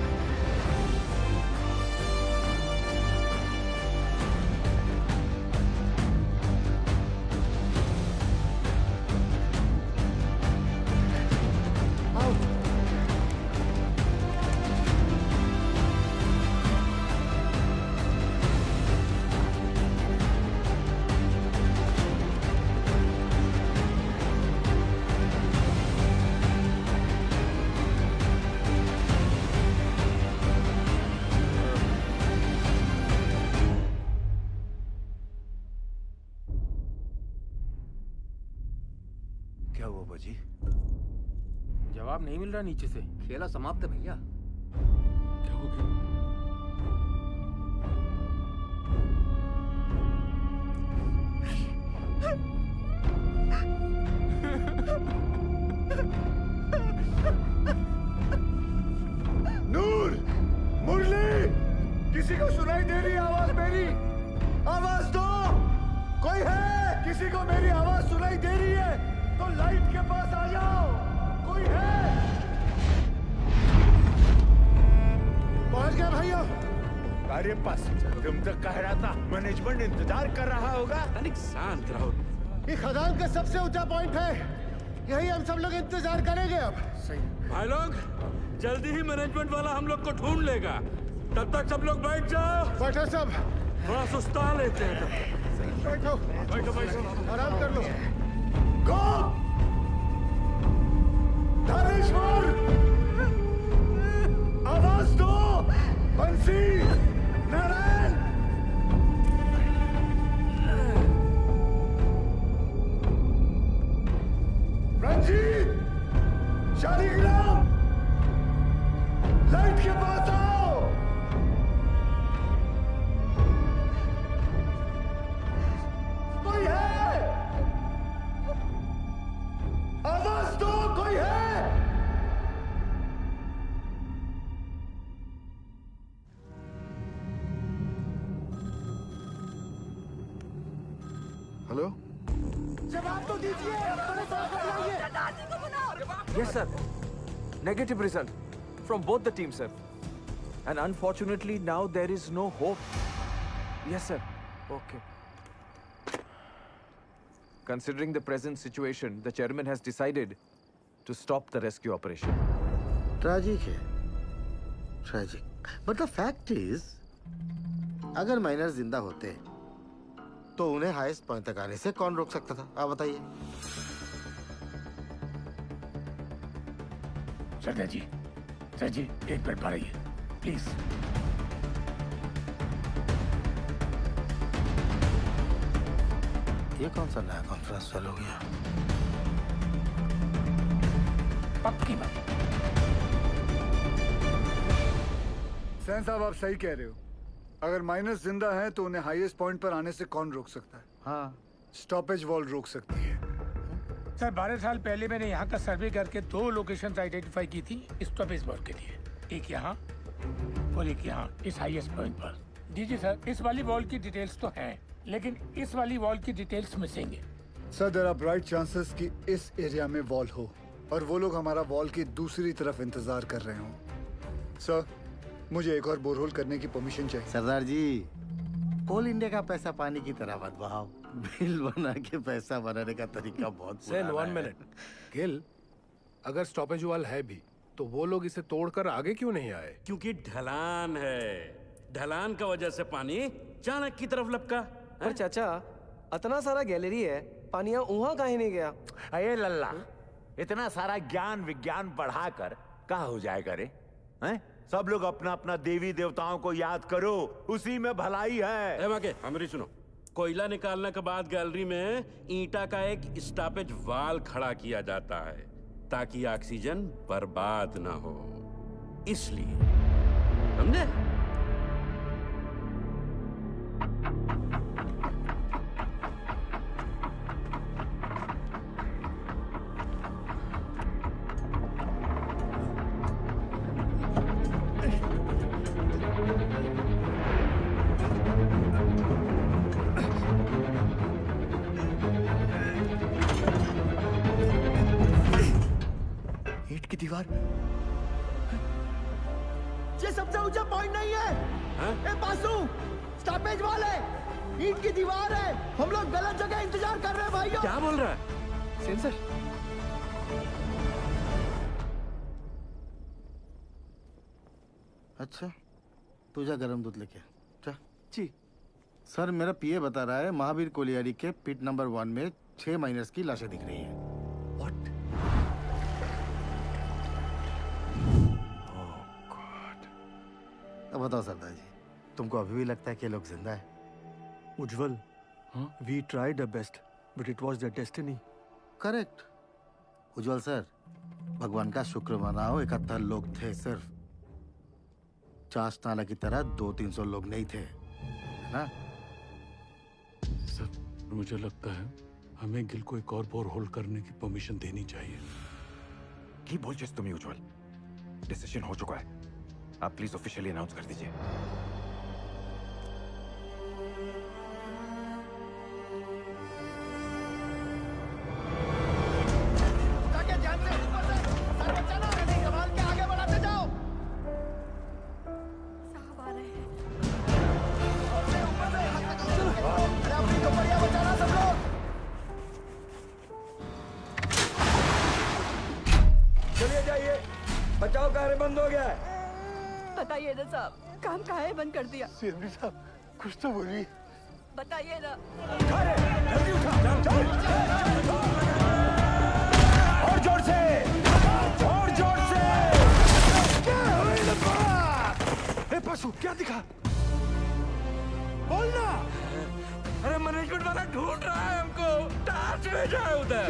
जवाब नहीं मिल रहा नीचे से। खेला समाप्त है भैया। क्या हो गया? नूर, मुरली, किसी को सुनाई दे रही आवाज मेरी? आवाज दो। कोई है? किसी को मेरी आवाज सुनाई दे रही है तो लाइट के पास आ जाओ। कोई है? पहुंच गया भैया। अरे पास तुम तो कह रहा था मैनेजमेंट इंतजार कर रहा होगा। शांत रहो। ये खदान का सबसे ऊंचा पॉइंट है। यही हम सब लोग इंतजार करेंगे अब। सही भाई लोग, जल्दी ही मैनेजमेंट वाला हम लोग को ढूंढ लेगा। तब तक सब लोग बैठ जाओ। बैठो सब। थोड़ा सुस्ता लेते हैं तब। बैठो बैठो बैठो, आराम कर लो। गो धनेश्वर, आवाज दो। बंसी, नारायण, रंजीत, शालिग्राम, लाइट के पास आओ। कोई है? आवाज दो, कोई है? हेलो, जवाब तो दीजिए। Yes, sir. Negative result from both the teams, sir. And unfortunately, now there is no hope. Yes, sir. Okay. Considering the present situation, the chairman has decided to stop the rescue operation. Tragic है, tragic. But the fact is, अगर miner जिंदा होते तो उन्हें highest point तक आने से कौन रोक सकता था? आप बताइए। सरदार जी, सर जी, एक मिनट पढ़ाइए प्लीज। ये कौन सा नया कॉन्फ्रेंस चालू हो गया? पक्की बात। सैन साहब, आप सही कह रहे हो। अगर माइनस जिंदा हैं तो उन्हें हाईएस्ट पॉइंट पर आने से कौन रोक सकता है? हाँ, स्टॉपेज वॉल रोक सकती है। सर 12 साल पहले मैंने यहाँ का सर्वे करके 2 लोकेशंस आइडेंटिफाई की थी स्टॉपेज वॉल के लिए, एक यहाँ और एक यहाँ इस हाईएस्ट पॉइंट पर। जी सर, इस वाली वॉल की डिटेल्स तो हैं, लेकिन इस वाली वॉल की डिटेल्स मिसिंग है। Sir, there are bright chances कि इस एरिया में वॉल हो और वो लोग हमारा वॉल की दूसरी तरफ इंतजार कर रहे हों। सर, मुझे एक और बोरहोल करने की परमिशन चाहिए। सरदार जी, कोल इंडिया का पैसा पानी की तरह मत बहाओ। बिल बना के पैसा बनाने का तरीका बहुत सेन, 1 मिनट। गिल, अगर स्टॉपेज वॉल है भी तो वो लोग इसे तोड़कर आगे क्यों नहीं आए? क्योंकि ढलान है। ढलान का वजह से पानी चाणक की तरफ लपका। पर चाचा, इतना सारा गैलरी है, पानी वहाँ काहे नहीं गया? अरे लल्ला, इतना सारा ज्ञान विज्ञान पढ़ाकर कहाँ हो जाएगा रे? हैं? सब लोग अपना अपना देवी देवताओं को याद करो, उसी में भलाई है। हमारी सुनो, कोयला निकालने के बाद गैलरी में ईंटा का एक स्टॉपेज वाल खड़ा किया जाता है ताकि ऑक्सीजन बर्बाद ना हो, इसलिए। समझे? ईंट की दीवार। ये सबसे ऊंचा पॉइंट नहीं है। ए पासू, स्टॉपेज वॉल है, ईंट की दीवार है। हम लोग गलत जगह इंतजार कर रहे हैं भाइयों। क्या बोल रहा है? सेंसर। अच्छा, तू जा गरम दूध लेके जा। जी सर, मेरा पीए बता रहा है महावीर कोलियारी के पिट नंबर 1 में 6 माइनर्स की लाशें दिख रही हैं। अब बताओ सरदार जी, तुमको अभी भी लगता है कि ये लोग जिंदा है? Ujjwal, we tried our best but it was their destiny. Correct Ujjwal sir, भगवान का शुक्र मनाओ 71 लोग थे सिर्फ। चाश नाला की तरह 200-300 लोग नहीं थे, है ना? सर, मुझे लगता है हमें गिल को एक और बोर होल करने की परमिशन देनी चाहिए। की बोलचेस तुम्ही उज्जवल, डिसीजन हो चुका है, आप प्लीज ऑफिशियली अनाउंस कर दीजिए। बंद हो गया है। बताइए ना साहब, काम कहाँ है बंद कर दिया? सीएमडी साहब कुछ तो बोलिए। बताइए ना। और जोर से, और जोर से। ए पशु क्या दिखा? बोलना। अरे मैनेजमेंट वाला ढूंढ रहा है हमको, टार्च भेजा है उधर।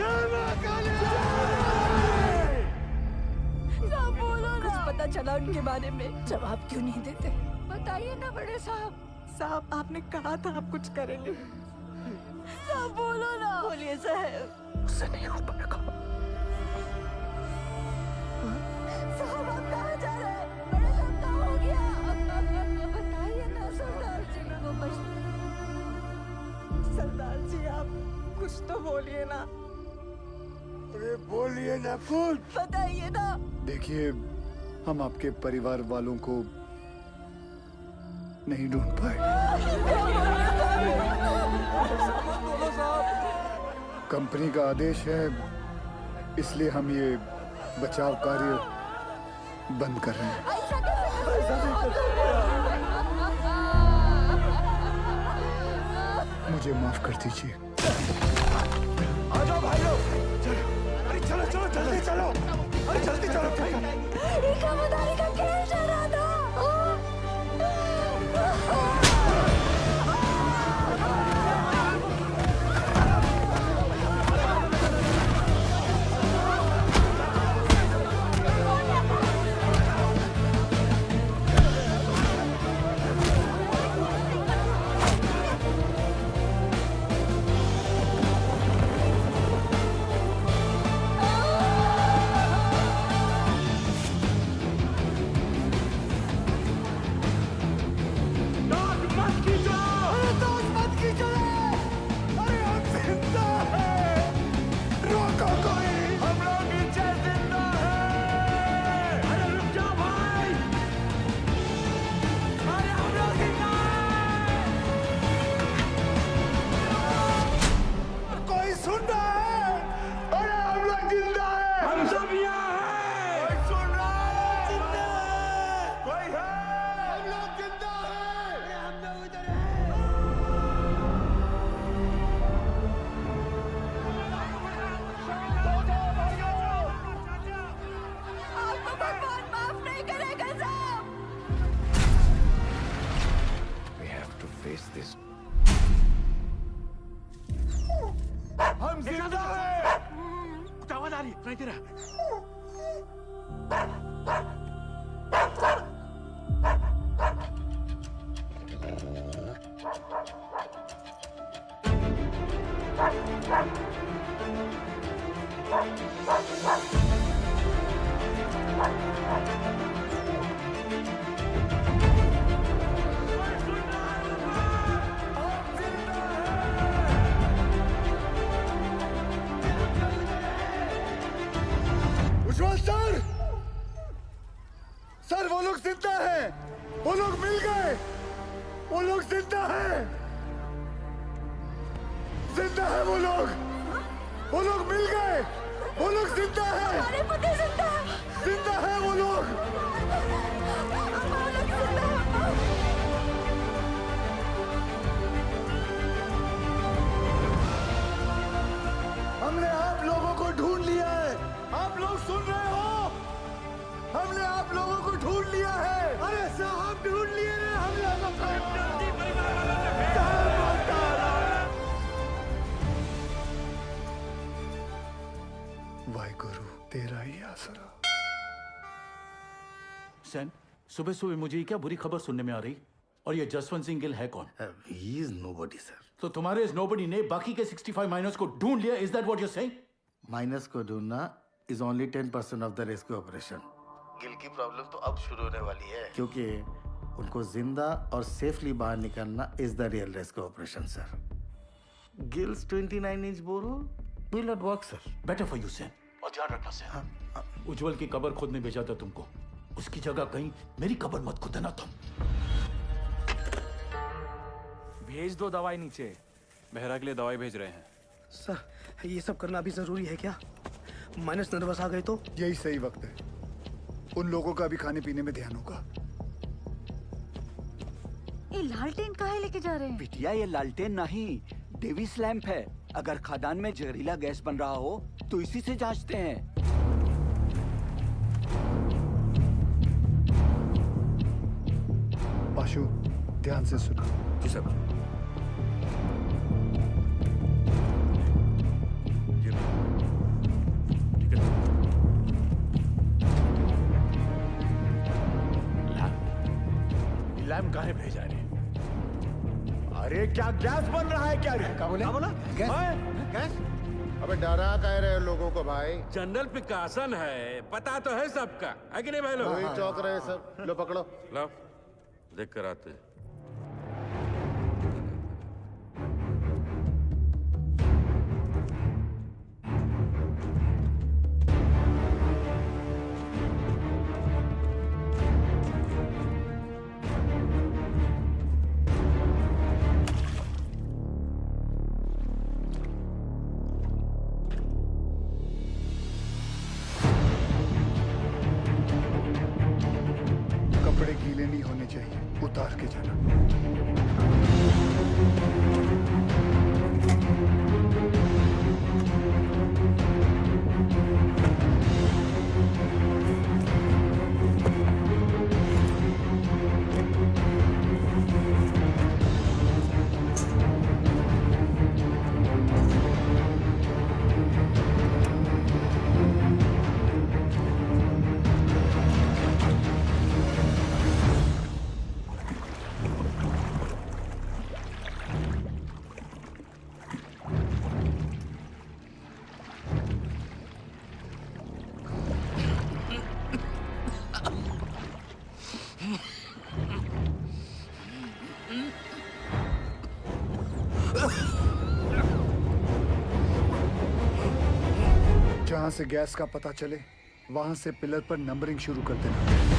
साहब बोलो ना। कुछ पता चला उनके बारे में? जवाब क्यों नहीं देते? बताइए ना बड़े साहब। साहब आपने कहा था आप कुछ करेंगे। साहब बोलो ना। बोलिए साहब। उससे नहीं हो पाएगा। साहब आप कहाँ जा रहे हैं? बड़े साहब कहाँ हो गया? बताइए ना सरदार जी को बस। सरदार जी आप कुछ तो बोलिए ना। अरे बोलिए ना कुछ। बताइए ना। देखिए हम आपके परिवार वालों को नहीं ढूंढ पाए। कंपनी का आदेश है, इसलिए हम ये बचाव कार्य बंद कर रहे हैं। मुझे माफ कर दीजिए। आ जाओ भाई लोग। अरे चलो चलो जल्दी चलो। अरे जल्दी चलो। खबरदारी का खेल चल रहा था। हम जिंदा हैं। आवाज आ रही है, सुनाई दे रहा है। उज्जवल सर, सर वो लोग जिंदा हैं, वो लोग मिल गए, वो लोग जिंदा हैं, जिंदा है वो लोग मिल गए, वो लोग जिंदा हैं, हमारे पति जिंदा है, जिंदा है वो लोग। हमने आप लोगों को ढूंढ लिया है, आप लोग सुन रहे हो? हमने आप लोगों को ढूंढ लिया है। अरे साहब ढूंढ लिए ना हम लोगों को। वाहिगुरु तेरा ही आसरा। सैन, सुबह सुबह मुझे क्या बुरी खबर सुनने में आ रही? और ये जसवंत सिंह गिल है कौन? He is nobody, sir. तो तुम्हारे इस नोबडी ने बाकी के 65 माइनर्स को ढूंढ लिया? Is that what you're saying? Minus को ढूंढना is only 10% of the rescue operation. Gill की प्रॉब्लम तो अब शुरू होने वाली है, क्योंकि उनको जिंदा और सेफली बाहर निकालना is the real rescue operation, sir. Gil's 29-inch borehole will not work, sir. Better for you, Sen. और ध्यान रखना सैन। उज्जवल की कब्र खोदने भेजा था तुमको, उसकी जगह कहीं मेरी कब्र मत खोदना तुम। भेज दो दवाई नीचे। मेहरा के लिए दवाई भेज रहे हैं। सर ये सब करना अभी जरूरी है क्या? माइनस नर्वस आ गए तो? यही सही वक्त है। उन लोगों का भी खाने पीने में ध्यान होगा। ये लालटेन काहे लेके जा रहे हैं? बिटिया ये लालटेन नहीं, डेविस लैंप है। अगर खदान में जहरीला गैस बन रहा हो तो इसी से जांचते हैं। पाशु, ध्यान से सुनो। जी साहब। लैम्प काहे भेजा रे? अरे क्या गैस बन रहा है क्या रे? क्या बोला? गैस? अबे डरा कह रहे हो लोगों को भाई? जनरल पिकासन है, पता तो है सबका, है कि नहीं भाई लोग? वही चौक रहे सब। लो पकड़ो। लो, देख कर आते हैं। कपड़े गीले नहीं होने चाहिए, उतार के जाना। जहां से गैस का पता चले वहां से पिलर पर नंबरिंग शुरू कर देना।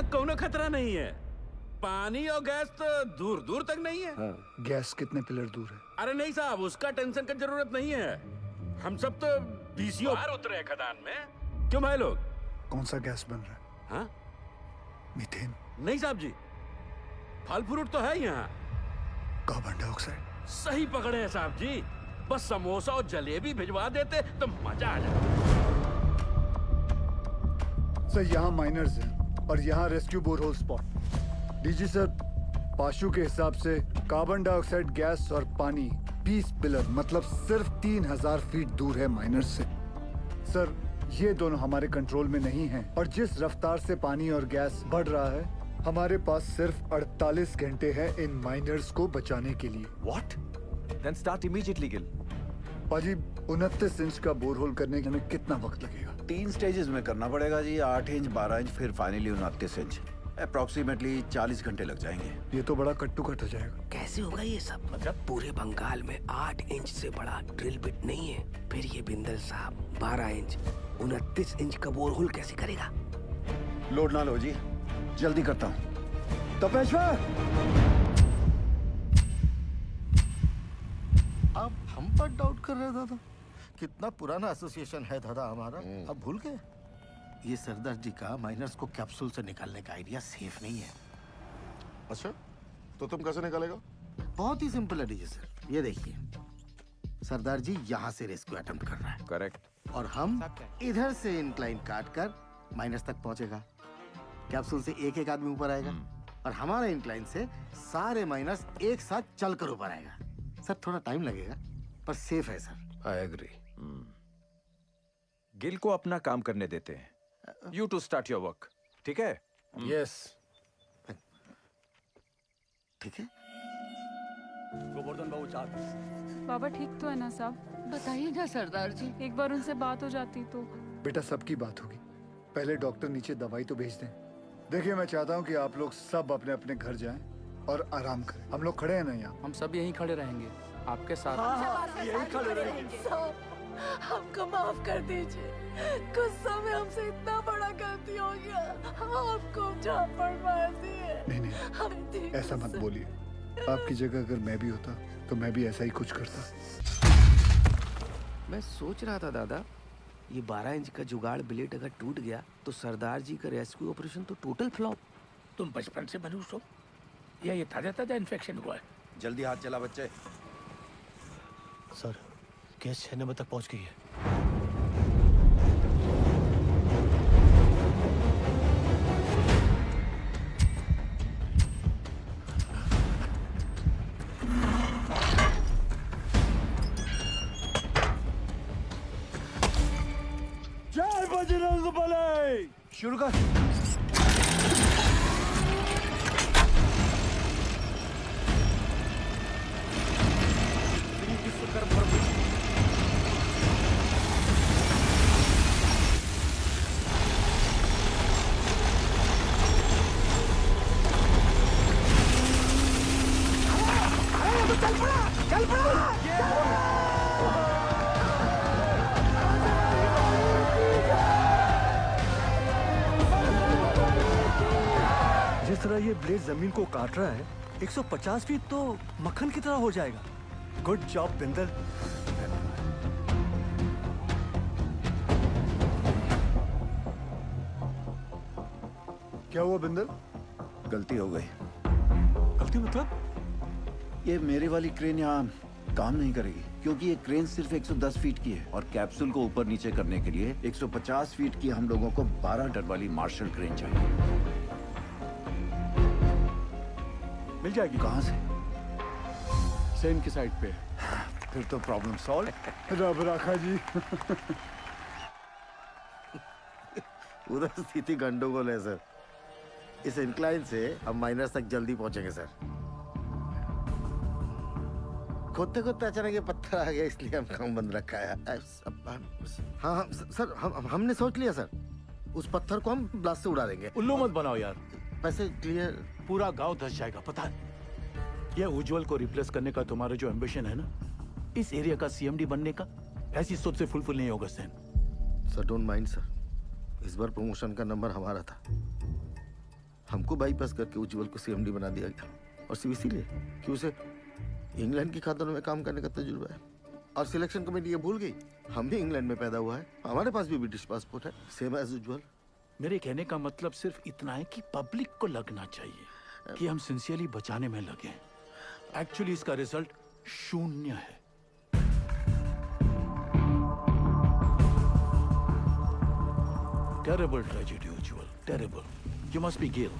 कोनो खतरा नहीं है। पानी और गैस तो दूर दूर तक नहीं है। गैस कितने पिलर दूर है? अरे नहीं साहब, उसका टेंशन की जरूरत नहीं है। हम सब तो बीसीओ बाहर उतरे हैं खदान में। क्यों भाई लोग? कौन सा गैस बन रहा है? हाँ? मीथेन? नहीं साहब जी, फल फ्रूट तो है यहाँ। Carbon dioxide? सही पकड़े हैं साहब जी। बस समोसा और जलेबी भिजवा देते तो मजा आ जाता। सर यहाँ माइनर्स हैं और यहाँ rescue borehole spot. DG sir, पाशु के हिसाब से कार्बन डाइऑक्साइड गैस और पानी 20 पिलर मतलब सिर्फ 3000 फीट दूर है माइनर्स से। सर ये दोनों हमारे कंट्रोल में नहीं हैं और जिस रफ्तार से पानी और गैस बढ़ रहा है हमारे पास सिर्फ 48 घंटे हैं इन माइनर्स को बचाने के लिए। What? Then start immediately, Gil. पाजी 29 इंच का बोरहोल करने में कितना वक्त लगेगा? 3 स्टेजेस में करना पड़ेगा जी। 8 इंच, 12 इंच, फिर फाइनली 29 इंच। अप्रोक्सीमेटली 40 घंटे लग जाएंगे। ये तो बड़ा कट्टू कट हो जाएगा। कैसे होगा ये सब? मतलब पूरे बंगाल में 8 इंच से बड़ा ड्रिल बिट नहीं है। फिर ये बिंदल साहब 12 इंच 29 इंच का बोरहोल कैसे करेगा? लोड ना लो जी, जल्दी करता हूँ। तपेश्वर, आप हम पर डाउट कर रहे दादा? कितना पुराना एसोसिएशन है दादा हमारा, अब भूल गए? ये सरदार जी का माइनर्स को कैप्सूल से निकालने का आइडिया सेफ नहीं है। अच्छा, तो तुम कैसे निकालेगा? बहुत ही सिंपल है डीजे सर, ये देखिए। सरदार जी यहाँ से रेस्क्यू अटेम्प्ट कर रहा है। करेक्ट। और हम इधर से इंक्लाइन काट कर माइनस तक पहुंचेगा। कैप्सूल से एक एक आदमी ऊपर आएगा और हमारे इंक्लाइन से सारे माइनस एक साथ चलकर ऊपर आएगा। सर थोड़ा टाइम लगेगा पर सेफ है सर। I agree. गिल को अपना काम करने देते हैं। You to start your work. ठीक है? Yes. ठीक है? गोवर्धन बाबू चाहते। बाबा ठीक तो है ना साहब? बताइए ना सरदार जी। एक बार उनसे बात हो जाती तो। बेटा सबकी बात होगी, पहले डॉक्टर नीचे दवाई तो भेज दें। देखिए मैं चाहता हूँ कि आप लोग सब अपने अपने घर जाएं और आराम करें। हम लोग खड़े हैं ना यहाँ? हम सब यहीं खड़े रहेंगे आपके साथ। यही खड़े रहेंगे। हमको माफ कर दीजिए, गुस्सा में हमसे इतना बड़ा गलती हो गया, आपको झापड़ मार दिए। नहीं ऐसा मत बोलिए, आपकी जगह अगर मैं भी होता तो मैं भी ऐसा ही कुछ करता। मैं सोच रहा था दादा, ये 12 इंच का जुगाड़ ब्लेड अगर टूट गया तो सरदार जी का रेस्क्यू ऑपरेशन तो टोटल फ्लॉप। तुम बचपन से मनुष्य हो या ये ताजा ताजा इन्फेक्शन हुआ है? जल्दी हाथ चला बच्चे। सर केस 6 नंबर तक पहुंच गई है। जय बजरंग बली। शुरू कर। जिस तरह ये ब्लेड जमीन को काट रहा है, 150 फीट तो मक्खन की तरह हो जाएगा। Good job Bindal. क्या हुआ बिंदल? गलती हो गई। गलती मतलब? ये मेरी वाली क्रेन यहाँ काम नहीं करेगी, क्योंकि ये क्रेन सिर्फ 110 फीट की है और कैप्सूल को ऊपर नीचे करने के लिए 150 फीट की हम लोगों को 12 टन वाली मार्शल क्रेन चाहिए। मिल जाएगी। कहाँ से? सेन की साइड पे। फिर तो प्रॉब्लम सॉल्व। रब राखा जी। उधर स्थिति गंडोगोल है सर। इस इंक्लाइन से हम माइनस तक जल्दी पहुंचेंगे सर। खोदते खोदते अचानक ये पत्थर आ गया, इसलिए हम काम बंद रखा है। हाँ सर, हमने सोच लिया सर, उस पत्थर को हम ब्लास्ट से उड़ा देंगे। उल्लू मत बनाओ यार। पैसे क्लियर। पूरा गांव धस जाएगा, पता है? यह उज्जवल को रिप्लेस करने का तुम्हारा जो एम्बिशन है ना, इस एरिया का सीएमडी बनने का, ऐसी सोच से फुलफिल नहीं होगा Sen. Sir don't mind sir, इस बार प्रमोशन का नंबर हमारा था। हमको बाईपास करके उज्जवल को सीएमडी बना दिया गया, और सिर्फ इसीलिए कि उसे इंग्लैंड की खातों में काम करने का तजुर्बा है। और सिलेक्शन कमेटी ये भूल गई, हम भी इंग्लैंड में पैदा हुआ है, हमारे पास भी ब्रिटिश पासपोर्ट है, सेम एज उज्जवल। मेरे कहने का मतलब सिर्फ इतना है कि पब्लिक को लगना चाहिए कि हम सिंसियरली बचाने में लगे। एक्चुअली इसका रिजल्ट 0 है। Terrible tragedy, Ujjwal. Terrible. You must be Gil.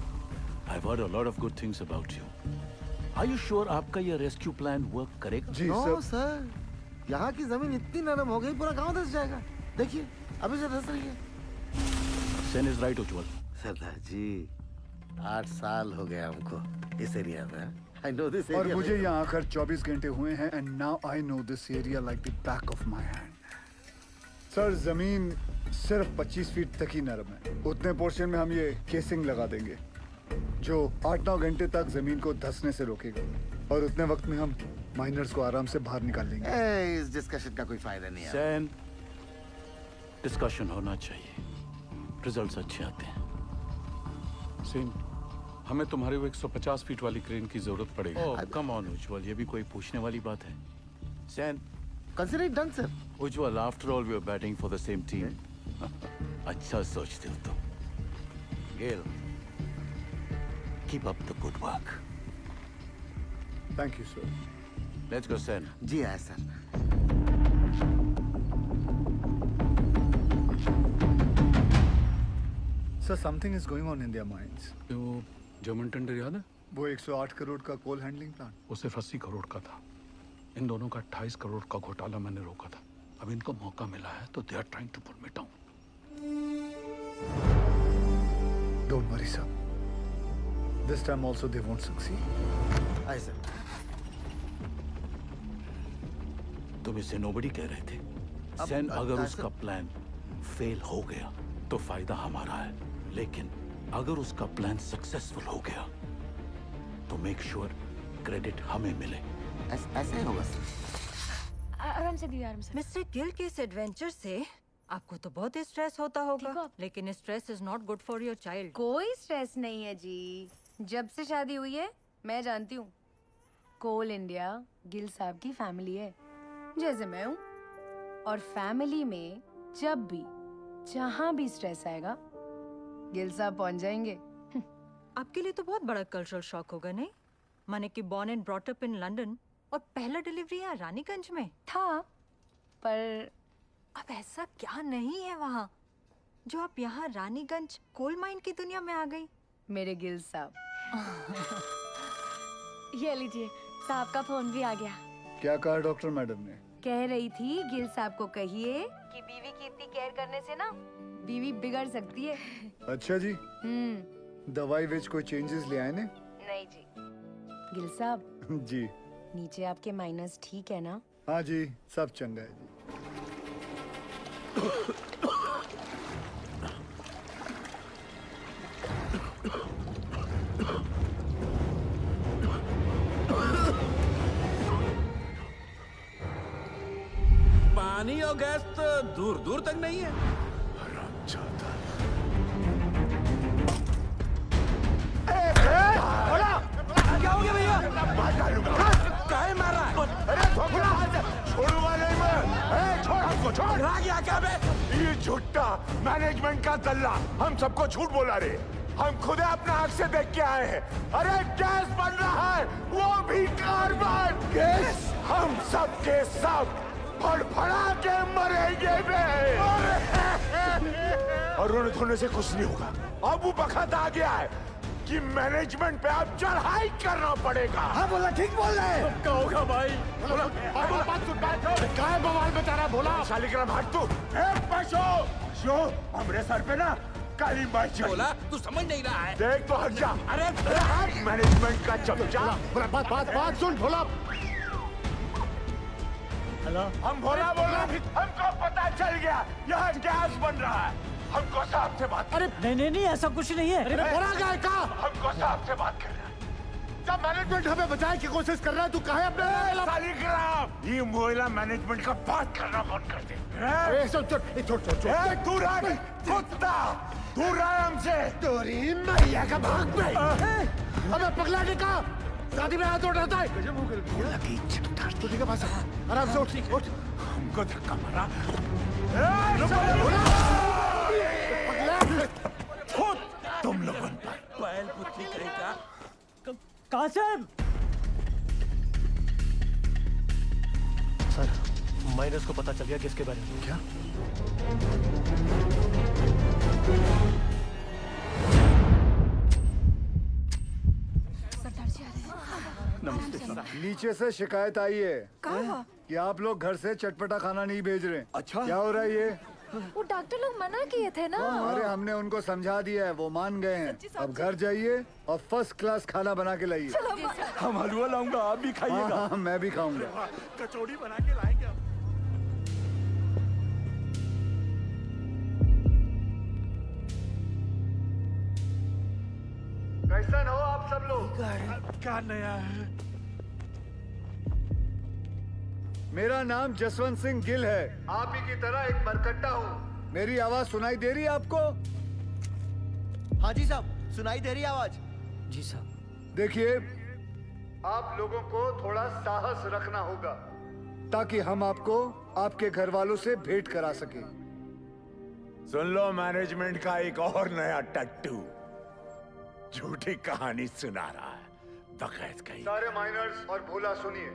I've heard a lot of good things about you. Are you sure आपका ये रेस्क्यू प्लान वर्क करेगा? जी सर, यहाँ की जमीन इतनी नरम हो गई, पूरा गांव धस जाएगा। देखिए अभी से धस रही है। Sen is right, Ujjwal. सरदार जी, 8 साल हो गए हमको इस एरिया में। I know this और area मुझे well. यहाँ आकर 24 घंटे हुए हैं, and now I know this area like the back of my hand. Sir जमीन सिर्फ 25 फीट तक ही नरम है। उतने पोर्शन में हम ये केसिंग लगा देंगे जो 8-9 घंटे तक जमीन को धंसने से रोकेगा, और उतने वक्त में हम माइनर्स को आराम से बाहर निकाल लेंगे। इस डिस्कशन का कोई फायदा नहीं है। सैन, डिस्कशन होना चाहिए, रिजल्ट्स अच्छे आते हैं। सेन, हमें तुम्हारी वो 150 फीट वाली क्रेन की जरूरत पड़ेगी। ओह कम ऑन उज्जवल, ये भी कोई पूछने वाली बात है? Sen, consider it done sir. Ujjwal, after all we are batting for the same team. अच्छा सोचते हो तुम। गेल, keep up the good work. Thank you sir. Let's go Sen. जी हाँ sir. Sir something is going on in their minds. वो German tender याद है? वो 108 करोड़ का कोल हैंडलिंग प्लान, वो सिर्फ 80 करोड़ का था। इन दोनों का 28 करोड़ का घोटाला मैंने रोका था। अब इनको मौका मिला है तो they are trying to pull me down. Don't worry sir, this time also they won't succeed. आए सर। तुम इसे नोबडी कह रहे थे। अब सेन अगर ऐसे- उसका प्लान फेल हो गया तो फायदा हमारा है, लेकिन अगर उसका प्लान सक्सेसफुल हो गया तो मेक श्योर क्रेडिट हमें मिले। ऐसे ही होगा सर। आराम से दीदी, आराम से। मिस्टर गिल के इस एडवेंचर से आपको तो बहुत स्ट्रेस होता होगा, लेकिन stress is not good for your child. कोई स्ट्रेस नहीं है जी। जब से शादी हुई है मैं जानती हूँ, कोल इंडिया गिल साहब की फैमिली है, जैसे मैं हूँ। और फैमिली में जब भी जहाँ भी स्ट्रेस आएगा गिल साहब पहुँच जाएंगे। आपके लिए तो बहुत बड़ा कल्चरल शॉक होगा, नहीं? माने कि born and brought up in London और पहला डिलीवरी यहाँ रानीगंज में था, पर अब ऐसा क्या नहीं है वहाँ जो आप यहाँ रानीगंज कोल माइन की दुनिया में आ गई? मेरे गिल साहब। ये लीजिए, साहब का फोन भी आ गया। क्या कहा डॉक्टर मैडम ने? कह रही थी गिल साहब को कहिए कि बीवी की इतनी केयर करने से ना बीवी बिगड़ सकती है। अच्छा जी। दवाई विच कोई चेंजेस ले आए ने? नहीं जी। गिल साहब जी। नीचे आपके माइनस ठीक है ना? हाँ जी, सब चंगा है जी। पानी और गैस तो दूर दूर तक नहीं है। क्या हो गया भैया? काहे मार रहा है? अरे छोड़ूंगा नहीं मैं। छोड़ हमको, छोड़। आ गया क्या बे? ये झूठा मैनेजमेंट का दल्ला हम सबको झूठ बोला रे। हम खुद अपना आंख से देख के आए हैं। अरे गैस बन रहा है, वो भी कार्बन गैस। हम सब के सब फड़फड़ा के मरेंगे बे। और रोने धोने से कुछ नहीं होगा। अब वो वक्त आ गया है कि मैनेजमेंट पे अब चढ़ाई करना पड़ेगा। हाँ बोला, ठीक बोल रहे हैं। क्या होगा भाई? बात सुन, क्या है बवाल में तारा बोला? शालिग्राम हट तू। पशु हमरे सर पे ना काली माई बोला, तू समझ नहीं रहा है। देख तो हट जा। अरे मैनेजमेंट का चमचा। बात सुन भोला। हेलो, हम भोला बोल रहे। हमको पता चल गया यहाँ गैस बन रहा है। हमको साहब से बात। अरे नहीं ऐसा कुछ नहीं है। अरे भोला क्या है? हमको साहब से बात कर रहा है। जब मैनेजमेंट हमें बचाने की कोशिश कर रहा है, तू कहे अपने शालिग्राम ये मोहल्ला मैनेजमेंट का बात करना बंद कर दे। छोड़ तू रहा कुत्ता, तू रहा हमसे। तोरी मैया का भाग पे। अबे पगला निका, शादी में हाथ उठाता है। ठीक है पास आराम से उठ। हमको धक्का मारा। तुम लोगों पर बैल पुत्री कहेगा। कासिम! सर, माइनस को पता चल गया किसके बारे में। क्या? सरदार जी आ रहे हैं। नमस्ते सर। नीचे से शिकायत आई है कि आप लोग घर से चटपटा खाना नहीं भेज रहे। अच्छा, क्या हो रहा है ये? वो डॉक्टर लोग मना किए थे ना। अरे हमने उनको समझा दिया है, वो मान गए हैं। अब घर जाइए और फर्स्ट क्लास खाना बना के लाइए। हम हलवा लाऊंगा, आप भी खाइएगा। हाँ, मैं भी खाऊंगा। कचौड़ी बना के लाएंगे। कैसन हो आप सब लोग? क्या नया है? मेरा नाम जसवंत सिंह गिल है। आप ही की तरह एक मरकट्टा हूँ। मेरी आवाज सुनाई दे रही है आपको? हाँ जी साहब, सुनाई दे रही है आवाज। जी साहब। देखिए, आप लोगों को थोड़ा साहस रखना होगा ताकि हम आपको आपके घर वालों से भेंट करा सके। सुन लो, मैनेजमेंट का एक और नया टट्टू झूठी कहानी सुना रहा है। बकैत कहीं। सारे माइनर्स और भोला सुनिए।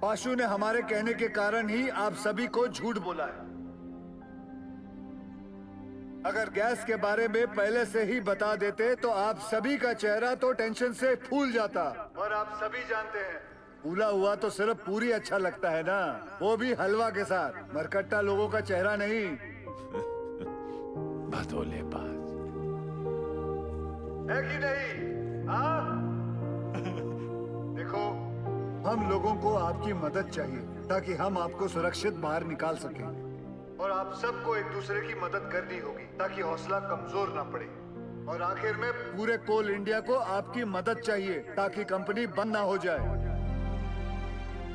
पाशु ने हमारे कहने के कारण ही आप सभी को झूठ बोला है। अगर गैस के बारे में पहले से ही बता देते तो आप सभी का चेहरा तो टेंशन से फूल जाता। और आप सभी जानते हैं, फूला हुआ तो सिर्फ पूरी अच्छा लगता है ना, वो भी हलवा के साथ। मरकट्टा लोगों का चेहरा नहीं। भदोले बाज है कि नहीं? हाँ? देखो, हम लोगों को आपकी मदद चाहिए ताकि हम आपको सुरक्षित बाहर निकाल सकें। और आप सबको एक दूसरे की मदद करनी होगी ताकि हौसला कमजोर ना पड़े। और आखिर में पूरे कोल इंडिया को आपकी मदद चाहिए ताकि कंपनी बंद ना हो जाए।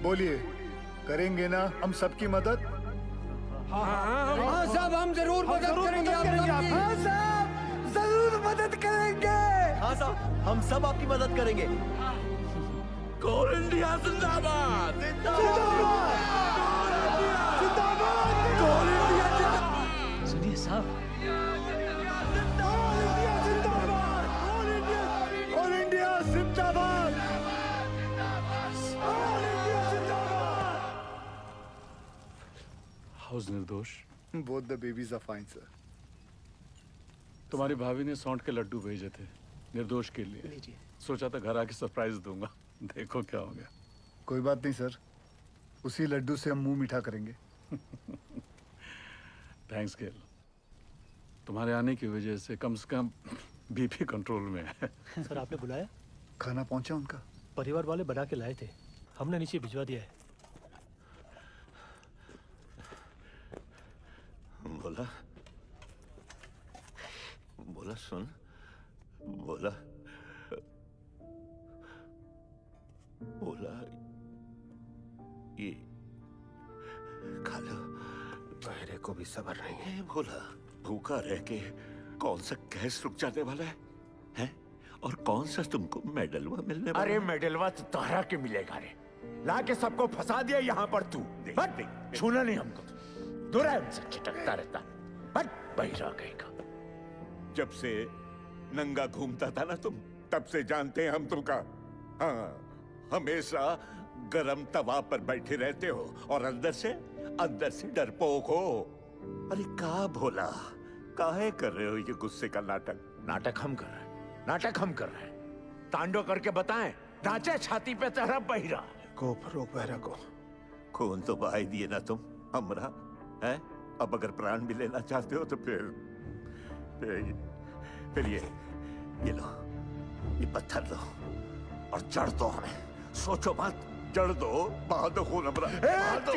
बोलिए, करेंगे ना हम सबकी मदद? हाँ साहब, हम जरूर मदद करेंगे आपकी। हाँ साहब, जरूर मदद करेंगे। हाँ साहब, हम सब आपकी मदद करेंगे। कोल इंडिया जिंदाबाद। सुनिए साहब, कोल इंडिया जिंदाबाद। हाउस निर्दोष। Both the babies are fine, sir. तुम्हारी भाभी ने सौंठ के लड्डू भेजे थे निर्दोष के लिए। सोचा था घर आके सरप्राइज दूंगा, देखो क्या हो गया। कोई बात नहीं सर, उसी लड्डू से हम मुंह मीठा करेंगे। थैंक्स गेल, तुम्हारे आने की वजह से कम बीपी कंट्रोल में है। सर आपने बुलाया? खाना पहुंचा उनका? परिवार वाले बना के लाए थे, हमने नीचे भिजवा दिया है। बोला बोला सुन, बोला बोला ये खा लो। मेरे को भी सब्र नहीं है। बोला भूखा रह के कौन सा गैस रुक जाने वाला है, हैं? और कौन सा तुमको मेडलवा मिलने वाला? अरे मेडलवा तो तारा के मिलेगा रे, ला के सबको फंसा दिया यहाँ पर तू। छूना नहीं हमको, दूर है हमसे, छिटकता रहता। हट बहिरा गएगा। जब से नंगा घूमता था ना तुम, तब से जानते हैं हम तुमका। हाँ, हमेशा गरम तवा पर बैठे रहते हो और अंदर से डरपोक हो। अरे का भोला, काहे कर रहे हो ये गुस्से का नाटक? नाटक हम कर रहे हैं, नाटक हम कर रहे हैं। तांडव करके बताएं, नाचे छाती पे तेरा बहिरा को रोक बहरा को। खून तो बहा ही दिए ना तुम हमरा, है? अब अगर प्राण भी लेना चाहते हो तो फिर ये लो, ये पत्थर लो और जड़ दो हमें। सोचो मत, जड़ दो, बहा दो खून हमरा, बहा दो।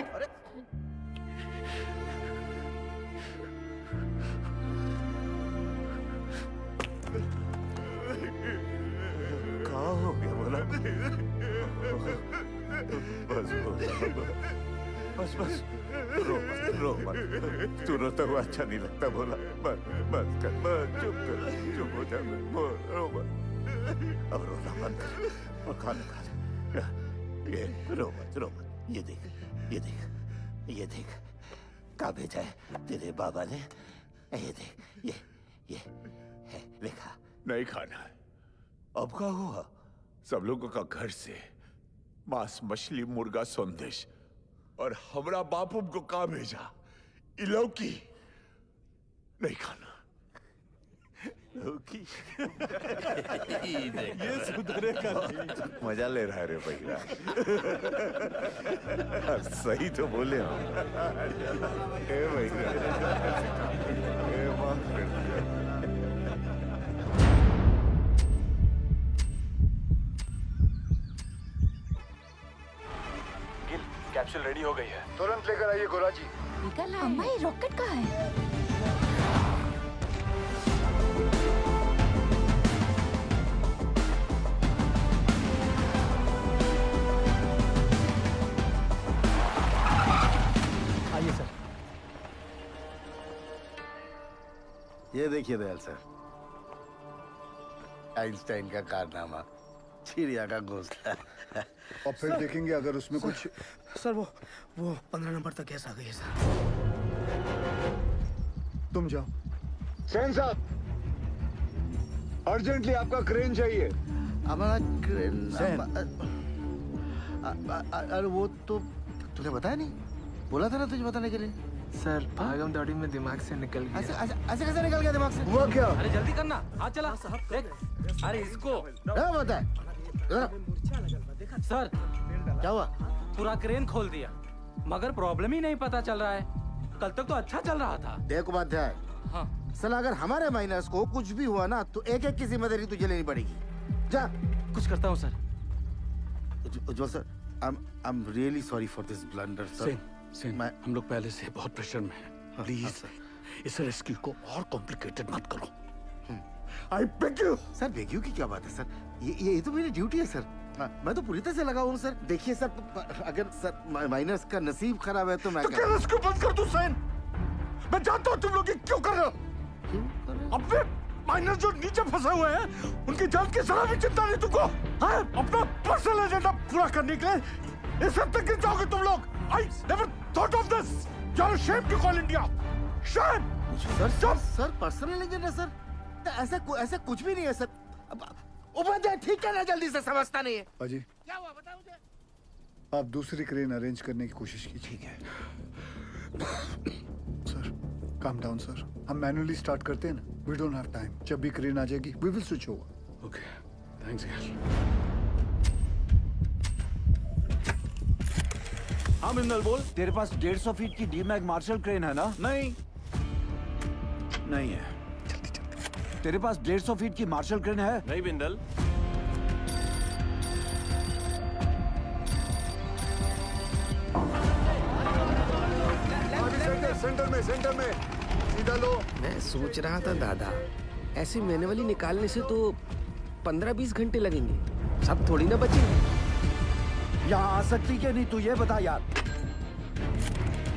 क्या हो गया बोला? बस रो मत। तू रोता हुआ अच्छा नहीं लगता बोला। बस चुप हो जा, रो मत। अब रोना बंद कर और खाना खा ले। ये रो मत। ये देख क्या भेजा है तेरे बाबा ने। ये देख, ये है, लिखा। नहीं खाना है। अब क्या हुआ? सब लोगों का घर से मांस, मछली, मुर्गा, संदेश, और हमरा बापू को कहा भेजा? लौकी नहीं खाना। लौकी ये सुधरेगा नहीं। मजा ले रहा है रे भैया। सही तो बोले हम। ए भैया, माफ कर दिया। कैप्सूल रेडी हो गई है। तुरंत लेकर आइए गोरा जी। निकल अम्मा, ये रॉकेट कहाँ है? आइए सर। ये देखिए दयाल सर, आइंस्टाइन का कारनामा, चिड़िया का घोंसला। और फिर देखेंगे अगर उसमें कुछ। सर वो 15 नंबर तक गैस आ गई है सर। तुम जाओ। सेन साहब, अर्जेंटली आपका क्रेन चाहिए। हमारा क्रेन? अरे वो तो तुझे बताया नहीं, बोला था ना तुझे बताने के लिए। सर भागम दौड़ी में दिमाग से निकल गया। ऐसे कैसे निकल गया दिमाग से? हुआ क्या? अरे जल्दी करना, हाथ चला। अरे इसको क्या बता है? सर क्या हुआ? पूरा क्रेन खोल दिया, मगर प्रॉब्लम ही नहीं पता चल रहा है। कल तक तो अच्छा चल रहा था। देख उपाध्याय, हाँ साला अगर हमारे माइनस को कुछ भी हुआ ना तो एक एक की जिम्मेदारी तुझे लेनी पड़ेगी। जा। कुछ करता हूँ sir. Ujjwal sir, I am really sorry for this blunder sir. Sen, हम लोग पहले से बहुत प्रेशर में हैं। प्लीज इस रेस्क्यू को और कॉम्प्लिकेटेड मत करो। I beg you sir. Beg you की क्या बात है सर? ये तो मेरी ड्यूटी है सर। मैं तो पूरी तरह से लगा हूँ सर। देखिए सर, अगर सर माइनर्स का नसीब खराब है तो मैं क्या रेस्क्यू बंद कर दूं सेन? मैं जानता हूँ तुम लोग ये क्यों कर रहे हो। अपने माइनर जो नीचे फंसे हुए हैं उनकी जान की जरा भी चिंता नहीं तुमको है? अपना पर्सनल एजेंडा पूरा करने के लिए इस हद तक गिर जाओगे तुम लोग। I never thought of this. You're ashamed to call India. Shame. Sir personal agenda sir? ऐसा कुछ भी नहीं है सर। उपाध्याय ठीक है ना, जल्दी से समझता नहीं है। अजी क्या हुआ बताओ मुझे। आप दूसरी क्रेन अरेंज करने की कोशिश कीजिए। ठीक है सर। Calm down sir. हम मैन्युअली स्टार्ट करते हैं ना। We don't have time. जब भी क्रेन आ जाएगी we will switch over. Okay thanks यार। हाँ बिंदल बोल। तेरे पास 150 फीट की डीमैग मार्शल क्रेन है ना? नहीं है। तेरे पास 150 फीट की मार्शल क्रेन है? नहीं बिंदल। सेंटर में सीधा लो। मैं सोच रहा था दादा, ऐसे मैनुअली निकालने से तो 15-20 घंटे लगेंगे, सब थोड़ी ना बचेंगे। यहाँ आ सकती क्या नहीं तू ये बता यार।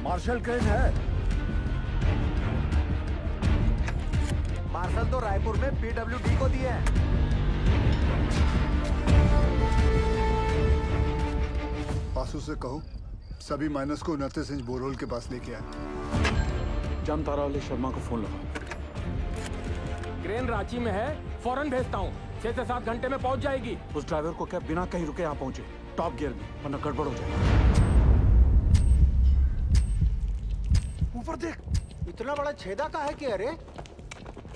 मार्शल क्रेन है। मार्शल तो रायपुर में PWD को दिए हैं। पासू से कहो सभी माइनस को 29 इंच बोरहोल के पास लेके आए। जामतारा वाले शर्मा को फोन लगा। क्रेन रांची में है, फौरन भेजता हूँ। 6 से 7 घंटे में पहुँच जाएगी। उस ड्राइवर को क्या बिना कहीं रुके यहाँ पहुंचे, टॉप गियर में, वरना गड़बड़ हो जाएगी। ऊपर देख, इतना बड़ा छेदा का है कि अरे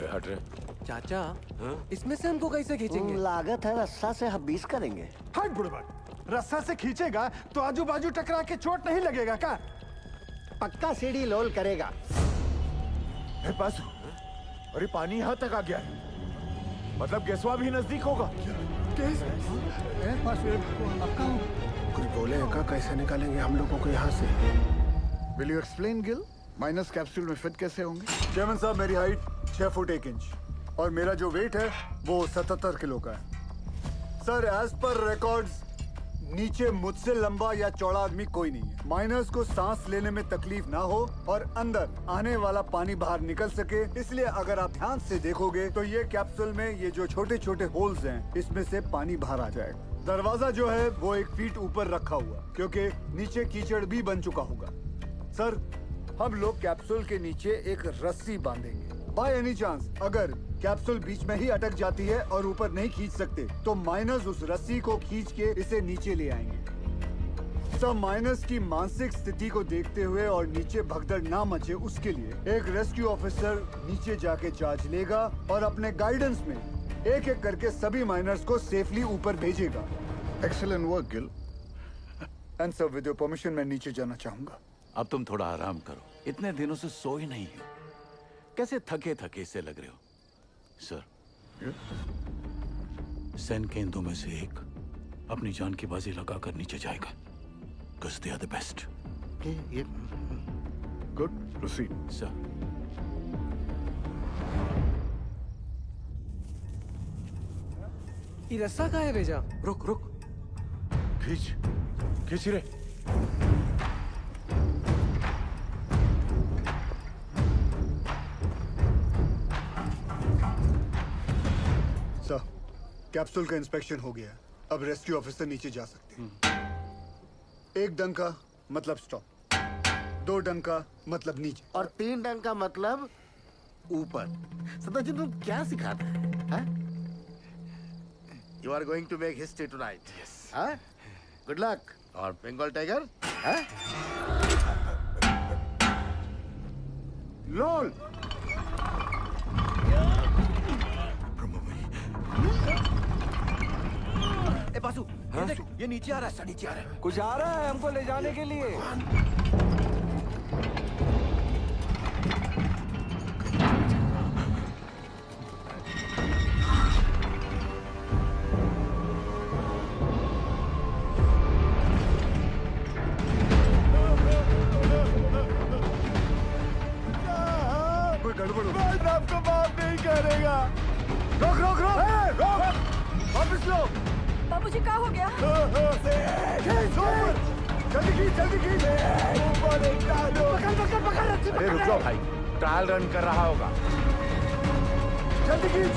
हट रहे चाचा इसमें से हमको कैसे खींचेंगे? लागत है रस्सा से हम 20 करेंगे। हट बुढ़बा, रस्सा से खींचेगा तो आजू बाजू टकरा के चोट नहीं लगेगा क्या? पक्का सीढ़ी लोल करेगा। पासू, अरे पानी यहाँ तक आ गया है, मतलब गेसवा भी नजदीक होगा। कुछ बोले का कैसे निकालेंगे हम लोगों को यहाँ से? Will you explain Gill? Minus capsule में फिट कैसे होंगे? चेयरमैन साहब, मेरी हाइट 6 फुट 1 इंच और मेरा जो वेट है वो 77 किलो का है। सर एज पर रिकॉर्ड्स नीचे मुझसे लंबा या चौड़ा आदमी कोई नहीं है। माइनर्स को सांस लेने में तकलीफ ना हो और अंदर आने वाला पानी बाहर निकल सके, इसलिए अगर आप ध्यान से देखोगे तो ये कैप्सूल में ये जो छोटे छोटे होल्स हैं इसमें से पानी बाहर आ जाएगा। दरवाजा जो है वो 1 फीट ऊपर रखा हुआ क्योंकि नीचे कीचड़ भी बन चुका होगा। सर हम लोग कैप्सूल के नीचे एक रस्सी बांधेंगे। बाय एनी चांस अगर कैप्सूल बीच में ही अटक जाती है और ऊपर नहीं खींच सकते तो माइनर्स उस रस्सी को खींच के इसे नीचे ले आएंगे। सब माइनर्स की मानसिक स्थिति को देखते हुए और नीचे भगदड़ ना मचे उसके लिए एक रेस्क्यू ऑफिसर नीचे जाके चार्ज लेगा और अपने गाइडेंस में एक एक करके सभी माइनर्स को सेफली ऊपर भेजेगा। Excellent work Gill. And sir with your permission मैं नीचे जाना चाहूंगा। अब तुम थोड़ा आराम करो, इतने दिनों से सोए नहीं हो, कैसे थके थके से लग रहे हो। सर सेन के इन दो में से एक अपनी जान की बाजी लगाकर नीचे जाएगा, because they are the best. Good, proceed. Sir ये रस्सा कहाँ है भेजा? रुक रुक, खींच रे। सर कैप्सूल का इंस्पेक्शन हो गया, अब रेस्क्यू ऑफिसर नीचे जा सकते हैं। 1 डंका मतलब स्टॉप, 2 डंका मतलब नीचे और 3 डंका मतलब ऊपर। सदाजी तुम क्या सिखाते हैं? You are going to make history tonight. Yes. Good luck. और बंगाल टाइगर लोल। ए बासु, ये देख, ये नीचे आ रहा है। नीचे आ रहा है। कुछ आ रहा है हमको ले जाने के लिए। आपको माफ नहीं करेगा। रोक रोक रोक रोक, वापस लो। बाबूजी क्या हो गया? जल्दी खींच जल्दी खींच। पकड़ पकड़ पकड़, रस्सी अरे पकड़ रुक जाओ भाई, ट्रायल रन कर रहा होगा। जल्दी खींच।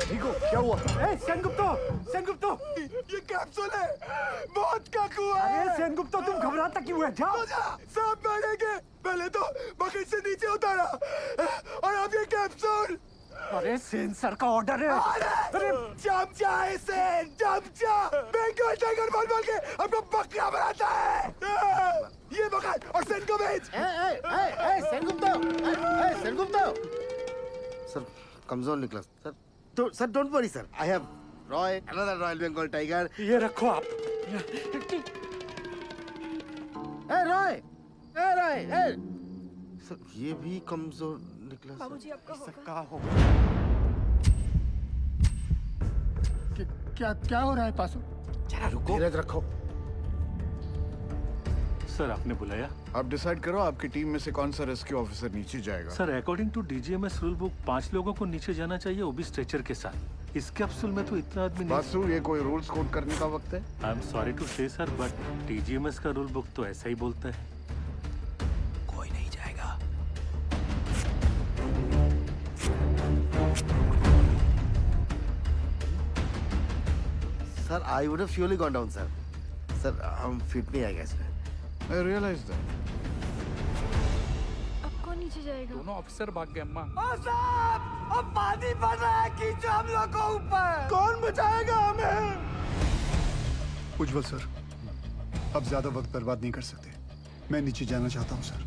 ठीक हो? क्या हुआ? सेनगुप्तो, ये कैप्सूल है, बहुत काकू है। अरे सेनगुप्तो, तुम घबराता क्यों है? जाओ। सांप मारेंगे। पहले तो बकेट से नीचे उतारा और अब ये कैप्सूल। अरे सेन सर का ऑर्डर है। अरे चमचा है सेन, चमचा। बेंगल टाइगर बोल बोल के हमको बकरा बनाता है। ये पकड़ और सेन को भेज। सेनगुप्तो। सर कमजोर निकला सर। तो sir don't worry sir, I have Roy, another royal Bengal tiger. ये रखो आप। रॉय, सर ये भी कमजोर निकला। बाबूजी आपका होगा। क्या हो रहा है पासो? जरा रुको, धीरज रखो। सर आपने बुलाया? आप डिसाइड करो आपकी टीम में से कौन सा रेस्क्यू ऑफिसर नीचे जाएगा। Sir according to DGMS rule book 5 लोगों को नीचे जाना चाहिए, वो भी स्ट्रेचर के साथ। इस कैप्सूल में तो इतना आदमी नहीं। बासु, ये कोई रूल्स कोड करने का वक्त है? आई एम सॉरी टू से सर, बट डीजीएमएस का रूल बुक तो ऐसा ही बोलता है। कोई नहीं जाएगा। Sir I would have surely gone down sir. Sir हम फिट नहीं आएगा इसमें। I realize that. अब कौन नीचे जाएगा? दोनों ऑफिसर भाग गए अम्मा। साहब, अब पानी बढ़ रहा है, खींचो हम लोग को ऊपर। कौन बचाएगा हमें? उज्जवल सर, अब ज्यादा वक्त बर्बाद नहीं कर सकते। मैं नीचे जाना चाहता हूँ sir.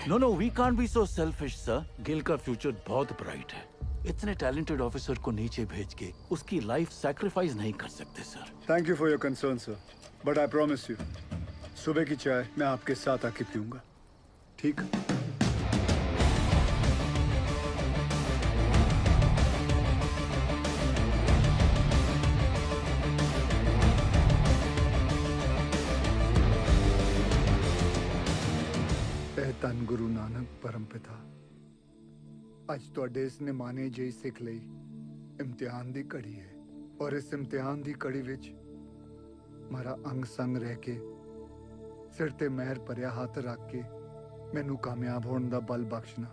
No we can't be so selfish sir. Gill का फ्यूचर बहुत ब्राइट है। इतने टैलेंटेड ऑफिसर को नीचे भेज के उसकी लाइफ सैक्रिफाइस नहीं कर सकते sir. Thank you for your concern sir, but I promise you सुबह की चाय मैं आपके साथ आके पीऊंगा, ठीक? ਧੰਨ ਗੁਰੂ ਨਾਨਕ ਪਰਮਪਿਤਾ, ਅੱਜ ਤੁਹਾਡੇ ਇਸ ਨਿਮਾਣੇ ਜਿਹੀ ਸਿੱਖ ਲਈ ਇਮਤਿਹਾਨ ਦੀ ਘੜੀ ਹੈ ਔਰ ਇਸ ਇਮਤਿਹਾਨ ਦੀ ਘੜੀ ਵਿੱਚ ਮਾਰਾ ਅੰਗ ਸੰਗ ਰਹਿ ਕੇ ਸਿਰ ਤੇ ਮਹਿਰ ਭਰਿਆ ਹੱਥ ਰੱਖ ਕੇ ਮੈਨੂੰ ਕਾਮਯਾਬ ਹੋਣ ਦਾ ਬਲ ਬਖਸ਼ਣਾ।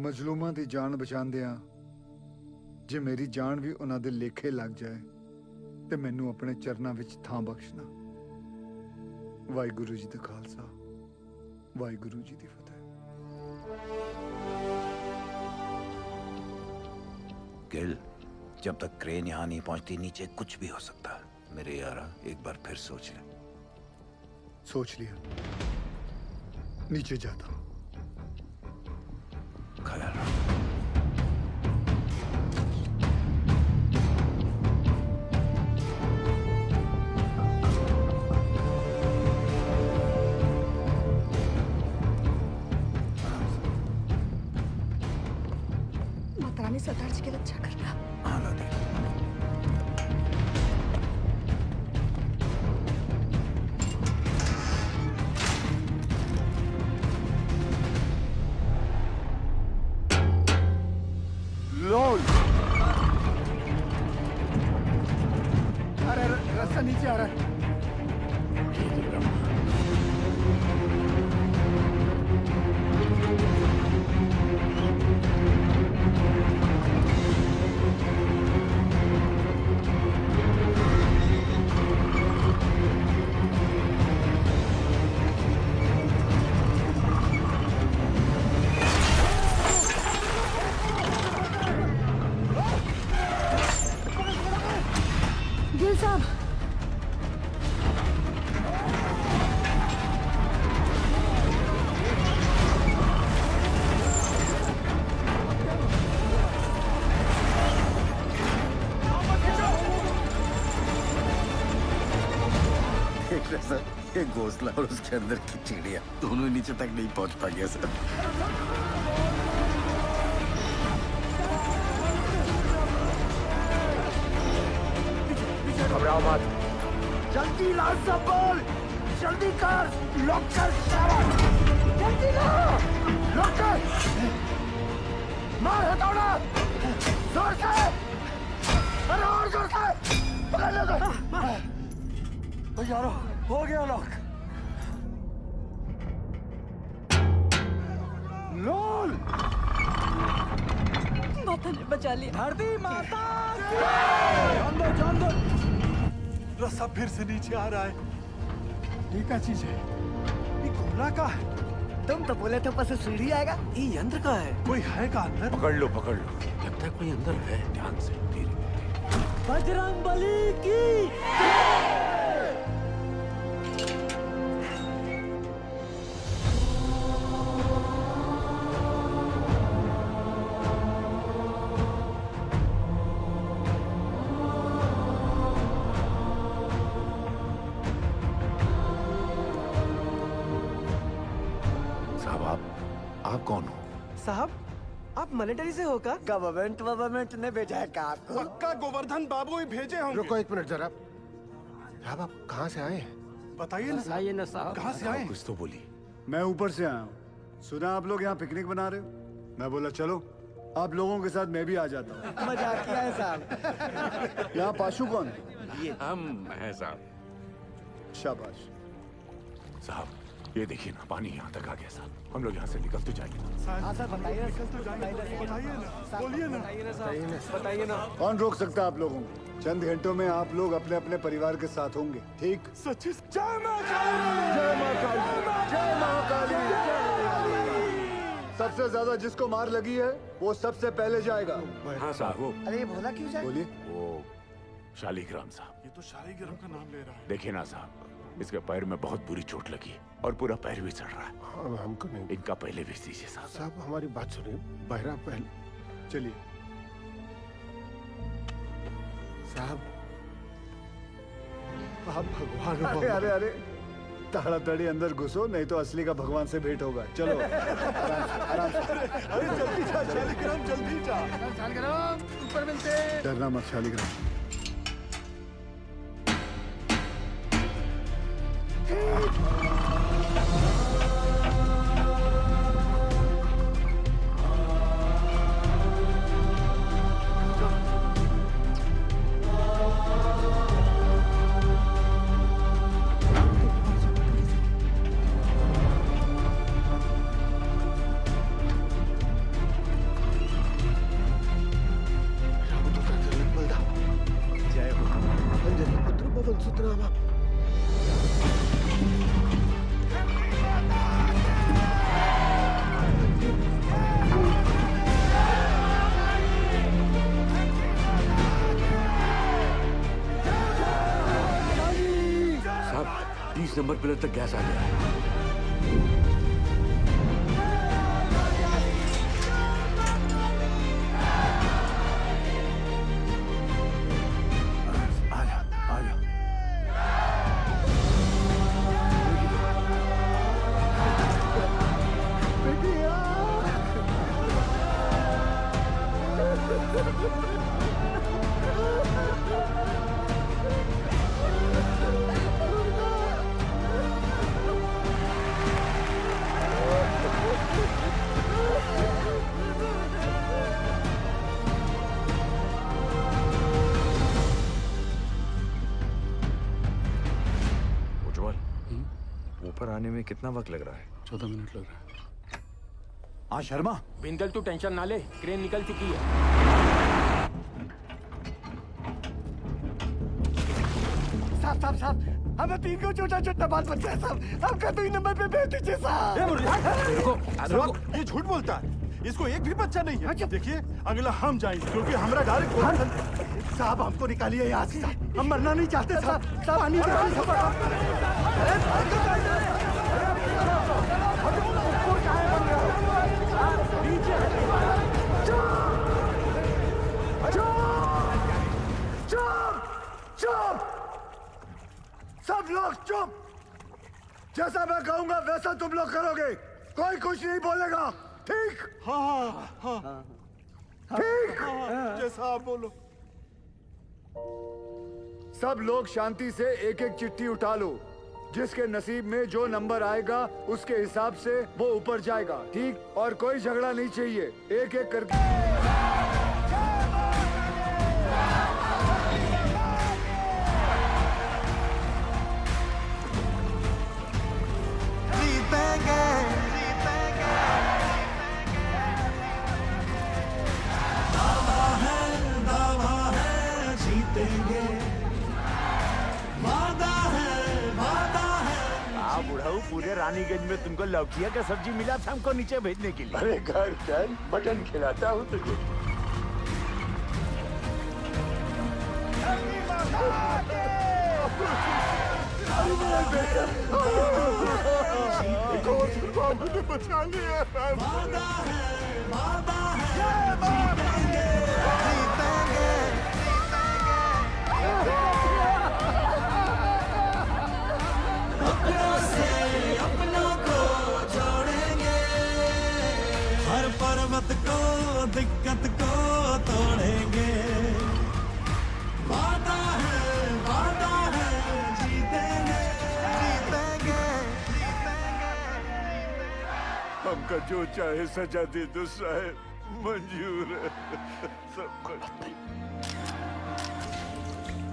ਮਜ਼ਲੂਮਾਂ ਦੀ ਜਾਨ ਬਚਾਉਂਦਿਆਂ ਜੇ ਮੇਰੀ ਜਾਨ ਵੀ ਉਹਨਾਂ ਦੇ ਲੇਖੇ ਲੱਗ ਜਾਏ ਤੇ ਮੈਨੂੰ ਆਪਣੇ ਚਰਨਾਂ ਵਿੱਚ ਥਾਂ ਬਖਸ਼ਣਾ। ਵਾਹਿਗੁਰੂ ਜੀ ਦਾ ਖਾਲਸਾ, वाहिगुरु जी की फतेह। गिल, जब तक क्रेन यहाँ नहीं पहुंचती नीचे कुछ भी हो सकता है। मेरे यारा एक बार फिर सोच ले। सोच लिया, नीचे जाता हूँ। ख्याल सरदार जी के लग जाकर अरे रास्ता नीचे आ रहा है। गिल साहब, देख रहे सर, ये घोंसला और उसके अंदर की चिड़िया दोनों नीचे तक नहीं पहुंच पा गया सर। घबराओ मत। जल्दी लाल सब बोल, जल्दी कर, लॉक कर सारा। जल्दी लो। रोक के मार हथौड़ा जोर से, अरे और जोर से पकड़ लो। यारो हो गया लॉक। लोल माता ने बचा लिया। धरती माता जान दो, जान दो। रस्सा फिर से नीचे आ रहा है। ये क्या चीज है? ये गोला का है। तुम तो बोले थे ऊपर से सीढ़ी आएगा। ये यंत्र का है। कोई है का अंदर? पकड़ लो, पकड़ लो। लगता है कोई अंदर है। ध्यान से, धीरे। बजरंग बली की आप कौन हो? साहब, आप मिलिट्री से हो का? गवर्नमेंट ने भेजा है का आपको? पक्का गोवर्धन बाबू ही भेजे होंगे। रुको एक मिनट जरा। साहब आप कहाँ से आए हैं? बताइए ना साहब। कहाँ से आए? कुछ तो बोली। मैं ऊपर से आया हूँ। सुना आप लोग यहाँ पिकनिक बना रहे हो। मैं बोला चलो आप लोगों के साथ मैं भी आ जाता हूँ। मजाक किया है साहब। यहाँ पाशु कौन है? ये हम हैं साहब। शाबाश। साहब ये देखिए ना, पानी यहाँ तक आ गया साहब। हम लोग यहाँ से निकल तो जाएंगे ना। हाँ सर बताइए ना। बताइए ना। कौन रोक सकता है आप लोगों को? चंद घंटों में आप लोग अपने अपने परिवार के साथ होंगे। ठीक? सच्ची। जय मां काली। जय मां काली। जय मां काली। सबसे ज्यादा जिसको मार लगी है वो सबसे पहले जाएगा। हाँ साहब। वो अरे ये भोला क्यों जाए? बोलिए। वो शालिग्राम साहब। ये तो शालिग्राम का नाम ले रहा है। देखिए ना साहब, इसके पैर में बहुत बुरी चोट लगी है और पूरा पैर भी चढ़ रहा है। हाँ, हमको नहीं। इनका पहले भी दीजिए साहब। साहब हमारी बात सुनिए। बहरा पहले। चलिए साहब आप भगवान हो। अरे अरे अरे ताड़ाताड़ी अंदर घुसो, नहीं तो असली का भगवान से भेंट होगा। चलो आराम से। अरे जल्दी जा शालिग्राम, जल्दी जा। शालिग्राम ऊपर मिलते। डरना मत शालिग्राम। जय हो अंजलि पुत्र पवन सुतनामा। साहब 30 नंबर पिलर तक गैस आ गया है। ऊपर आने में कितना वक्त लग रहा है? 14 मिनट लग रहा है। हाँ शर्मा। बिंदल तू टेंशन ना ले, क्रेन निकल चुकी है। साहब हमें तीन को छोटा छोटा बात बचा है साहब। आपका 2 नंबर पे भेज दीजिए साहब। ये झूठ बोलता है। इसको एक भी बच्चा नहीं है। देखिए अगला हम जाएंगे क्योंकि हमारा डायरेक्ट। साहब हमको निकालिए यहाँ से। हम मरना नहीं चाहते साहब। पानी सब लोग चुप। जैसा मैं कहूंगा वैसा तुम लोग करोगे। कोई कुछ नहीं बोलेगा। ठीक? हाँ। ठीक? जैसा आप बोलो। सब लोग शांति से एक एक चिट्ठी उठा लो जिसके नसीब में जो नंबर आएगा उसके हिसाब से वो ऊपर जाएगा, ठीक? और कोई झगड़ा नहीं चाहिए, एक एक करके। पूरे रानीगंज में तुमको लौकिया का सब्जी मिला था हमको नीचे भेजने के लिए। अरे घर चल, मटन खिलाता हूँ तुझे। मुझे बचा लिया। अपनों को जोड़ेंगे, हर पर्वत को दिक्कत को तोड़ेंगे। वादा है जीतेंगे, जीतेंगे। हमका जो चाहे सजा दे दो साहब, मंजूर है सब कुछ।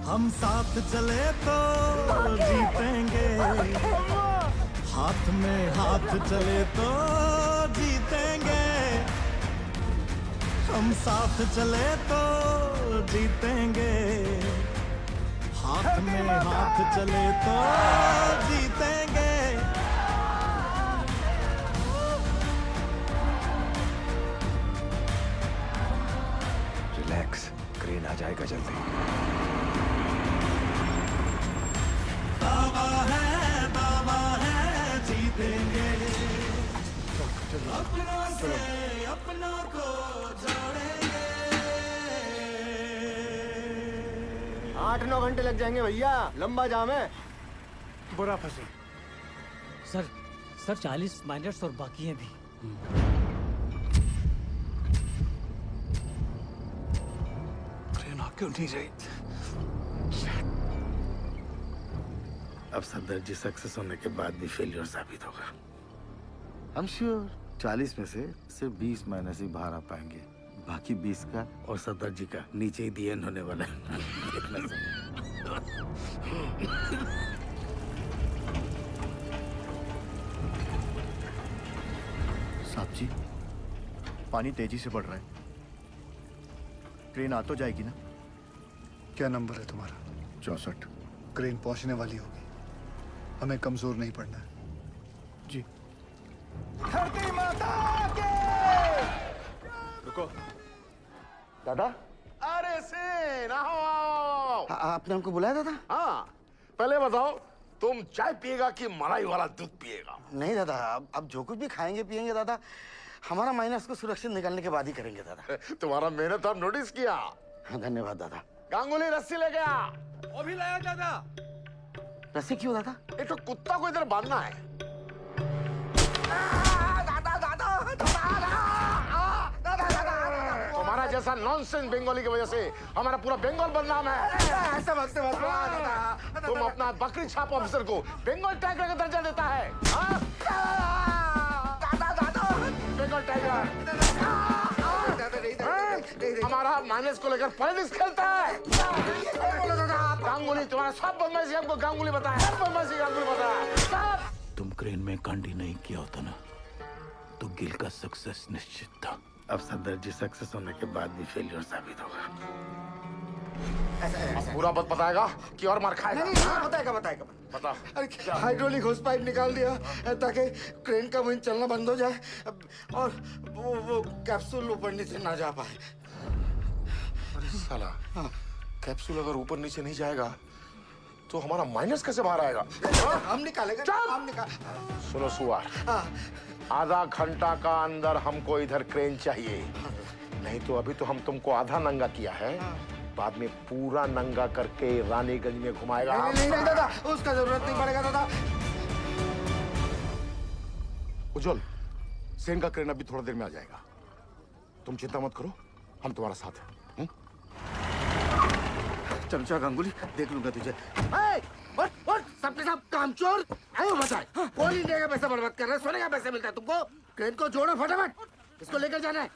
हम साथ चले तो जीतेंगे, हाथ में हाथ चले तो जीतेंगे। हम साथ चले तो जीतेंगे, हाथ में हाथ चले तो जीतेंगे। रिलैक्स, क्रेन आ जाएगा जल्दी। दावा है जीतेंगे, अपनों से अपनों को जोड़ेंगे। 8-9 घंटे लग जाएंगे भैया, लंबा जाम है। बुरा फंसे। सर 40 माइनर्स और बाकी हैं भी। ट्रेन आ क्यों नहीं रही? अब सदर जी सक्सेस होने के बाद भी फेलियर साबित होगा। आई एम श्योर 40 में से सिर्फ 20 माइनस ही बाहर आ पाएंगे, बाकी 20 का और सदर जी का नीचे ही दी एंड होने वाला है। साहब जी, पानी तेजी से बढ़ रहा है, ट्रेन आ तो जाएगी ना? क्या नंबर है तुम्हारा? 64। क्रेन पहुंचने वाली होगी, हमें कमजोर नहीं पड़ना है। जी। धरती माता के। रुको दादा। अरे सेन, आओ। आपने हमको बुलाया दादा? हाँ, पहले बताओ तुम चाय पिएगा कि मलाई वाला दूध पिएगा? नहीं दादा, अब जो कुछ भी खाएंगे पिएंगे दादा, हमारा माइनस को सुरक्षित निकालने के बाद ही करेंगे दादा। तुम्हारा मेहनत हम नोटिस किया। हाँ, धन्यवाद दादा। गांगुली रस्सी ले गया। वो भी लाया दादा। रस्सी क्यों दादा? एक तो कुत्ता को इधर बांधना है। तुम्हारा जैसा नॉनसेंस बंगाली की वजह से हमारा पूरा बंगाल बदनाम है। ऐसा मत तुम अपना बकरी छाप ऑफिसर को बंगाल टाइगर का दर्जा देता है। बंगाल टाइगर हमारा माइनस को लेकर पॉलिटिक्स खेलता है। गांगुली तुम्हारा सब बदमाशी हमको गांगुली बताया, सब बदमाशी गांगुली बताया। तुम क्रेन में कांडी नहीं किया होता ना तो गिल का सक्सेस निश्चित था। अब सदर जी सक्सेस होने के बाद भी फेलियर साबित होगा। अब पूरा बात बताएगा कि और मार खाएगा? नहीं, बताएगा। बता। अरे हाइड्रोलिक होस पाइप निकाल दिया ताकि क्रेन का विंड चलना बंद हो जाए और वो कैप्सूल ऊपर नीचे ना जा पाए। अरे साला, कैप्सूल अगर ऊपर नीचे नहीं जाएगा तो हमारा माइनस कैसे बाहर आएगा? हम निकालेंगे। सुनो सुअर, आधा घंटा का अंदर हमको इधर क्रेन चाहिए, नहीं तो अभी तो हम तुमको आधा नंगा किया है, बाद में पूरा नंगा करके रानीगंज में घुमाएगा। नहीं दादा, उसका जरूरत नहीं पड़ेगा दादा। उज्जवल, सेन का क्रेन अभी थोड़ा देर में आ जाएगा, तुम चिंता मत करो, हम तुम्हारा साथ हैं। चमचा गांगुली, देख लूंगा तुझे। उठ, सबके सब कामचोर आयो बताए। कोल इंडिया का पैसा बर्बाद कर रहा है, सोने का पैसा मिलता है तुमको। क्रेन को जोड़ो फटाफट, इसको लेकर जाना है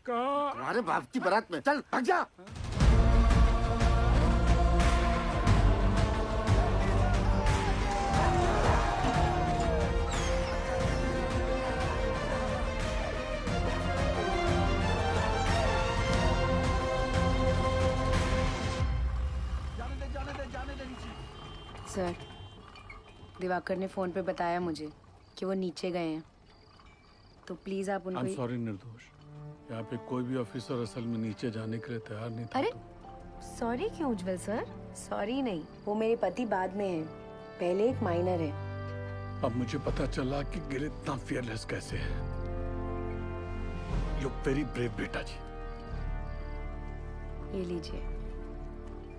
तुम्हारे बाप की बारात में। चल भाग जा। सर, दिवाकर ने फोन पे बताया मुझे कि वो नीचे गए हैं, तो प्लीज आप उनको। I'm sorry निर्दोष, यहाँ पे कोई भी ऑफिसर असल में नीचे जाने के लिए तैयार नहीं था। अरे सॉरी क्यों उज्जवल सर? सॉरी नहीं, वो मेरे पति बाद में है, पहले एक माइनर है। अब मुझे पता चला कि गिल इतना फियरलेस कैसे है। यू वेरी ब्रेव बेटा जी। ये लीजिए,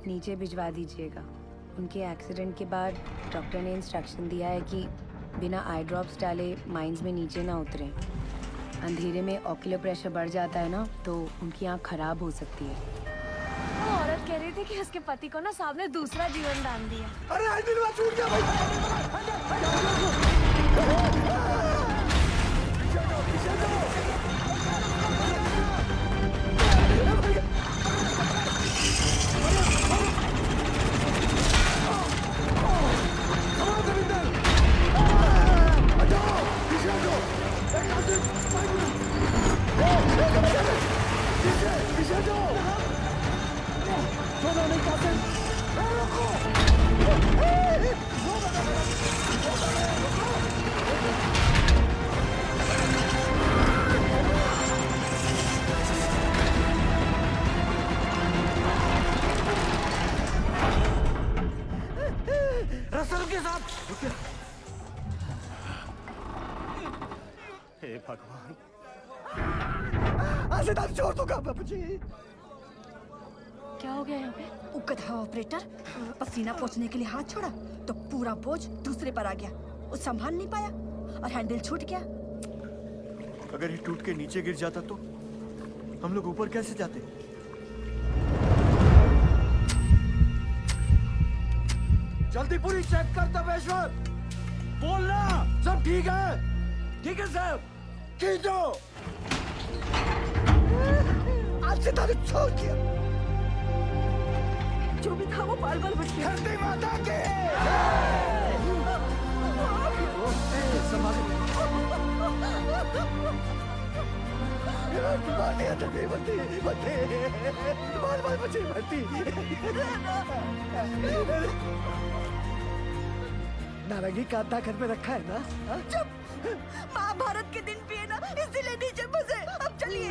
नीचे भिजवा दीजिएगा। उनके एक्सीडेंट के बाद डॉक्टर ने इंस्ट्रक्शन दिया है कि बिना आई ड्रॉप्स डाले माइंस में नीचे ना उतरें। अंधेरे में ऑक्यूलर प्रेशर बढ़ जाता है ना, तो उनकी आँख खराब हो सकती है। वो औरत कह रही थी कि उसके पति को ना साहब ने दूसरा जीवन दान दिया। अरे आज दिन बाद छूट गया भाई। रसल के साथ। हे भगवान, आज छोड़ दूंगा बाबू जी। क्या हो गया यहाँ पे? उगता ऑपरेटर पसीना पोंछने के लिए हाथ छोड़ा तो पूरा बोझ दूसरे पर आ गया। वो संभाल नहीं पाया और हैंडल छूट गया। अगर ये टूट के नीचे गिर जाता तो हम लोग ऊपर कैसे जाते? जल्दी पूरी चेक कर तपेश्वर। बोलना सब ठीक है? ठीक है साहब। खींचो। आज से तारीख छोड़ दिया। जो भी था वो बाल बाल बच गया। धरती माता के। बाल बाल बचे भर्ती। नारंगी कांता घर में रखा है ना? चुप। महाभारत के दिन भी है ना, इसीलिए नीचे फंसे। अब चलिए।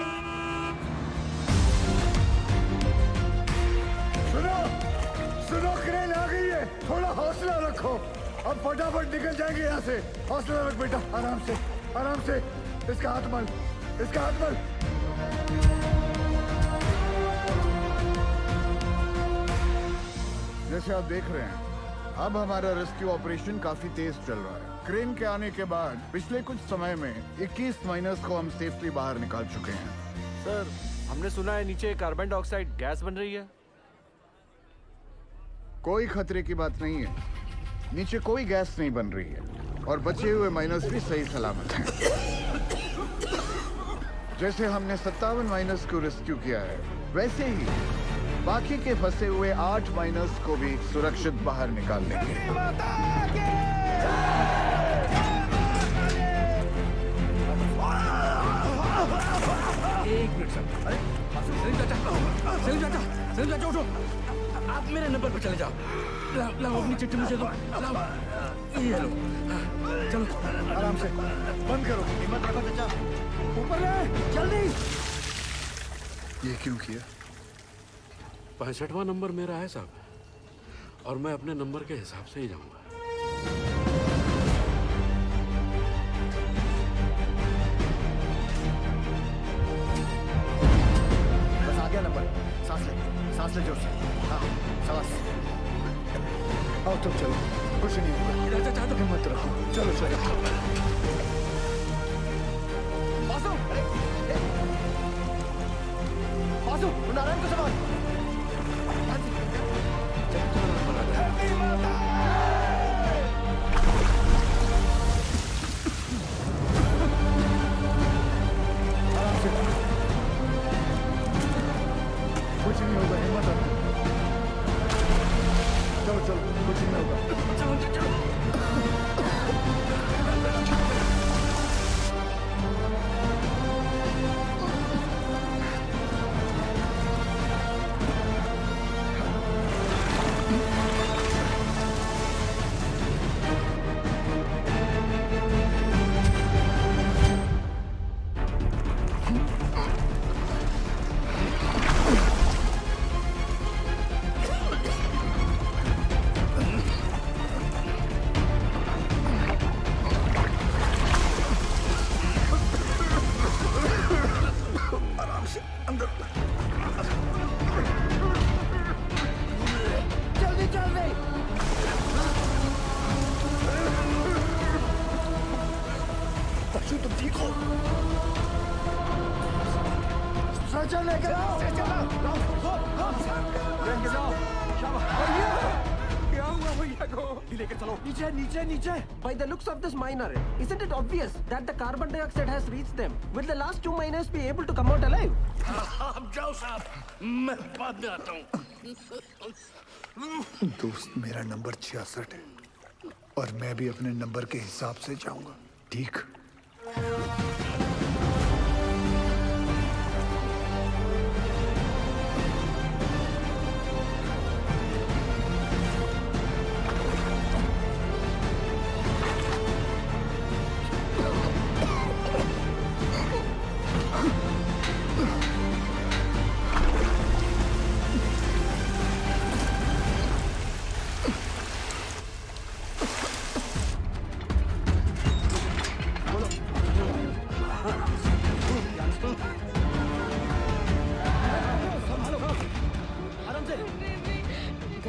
सुनो, क्रेन आ गई है। थोड़ा हौसला रखो, अब फटाफट निकल जाएंगे यहाँ से। हौसला रख बेटा, आराम से, आराम से। इसका हाथ मल, इसका हाथ मल। जैसे आप देख रहे हैं, अब हमारा रेस्क्यू ऑपरेशन काफी तेज चल रहा है। क्रेन के आने के बाद पिछले कुछ समय में 21 माइनर्स को हम सेफली बाहर निकाल चुके हैं। सर, हमने सुना है नीचे कार्बन डाइऑक्साइड गैस बन रही है। कोई खतरे की बात नहीं है, नीचे कोई गैस नहीं बन रही है और बचे हुए माइनर्स भी सही सलामत हैं। जैसे हमने 57 माइनर्स को रेस्क्यू किया है, वैसे ही बाकी के फंसे हुए 8 माइनर्स को भी सुरक्षित बाहर निकाल लेंगे। एक मिनट सर। अरे सलीम चाचा उठो। आप मेरे नंबर पर चले जाओ। लाओ अपनी चिट्ठी मुझे दो। लाओ, ये लो। चलो आराम से, बंद करो। हिम्मत रखो चाचा, ऊपर ले जल्दी। ये क्यों किया? 65वां नंबर मेरा है साहब, और मैं अपने नंबर के हिसाब से ही जाऊंगा। बस आ गया नंबर। सांस ले जोर से। हाँ, सांस। आओ तुम चलो, कुछ नहीं होगा। हिम्मत रखो, चलो चलो। बासु, नारायण को संभाल। चलो चलो, कुछ नहीं होगा। स्ट्रेचर लेकर आओ। क्या हुआ भैया को? लेकर चलो। नीचे नीचे नीचे। By the looks of this miner, isn't it obvious that the carbon dioxide has reached them? Will the last 2 miners be able to come out alive? आप जाओ साहब, मैं बाद में आता हूँ। दोस्त, मेरा नंबर 66 है और मैं भी अपने नंबर के हिसाब से जाऊंगा, ठीक?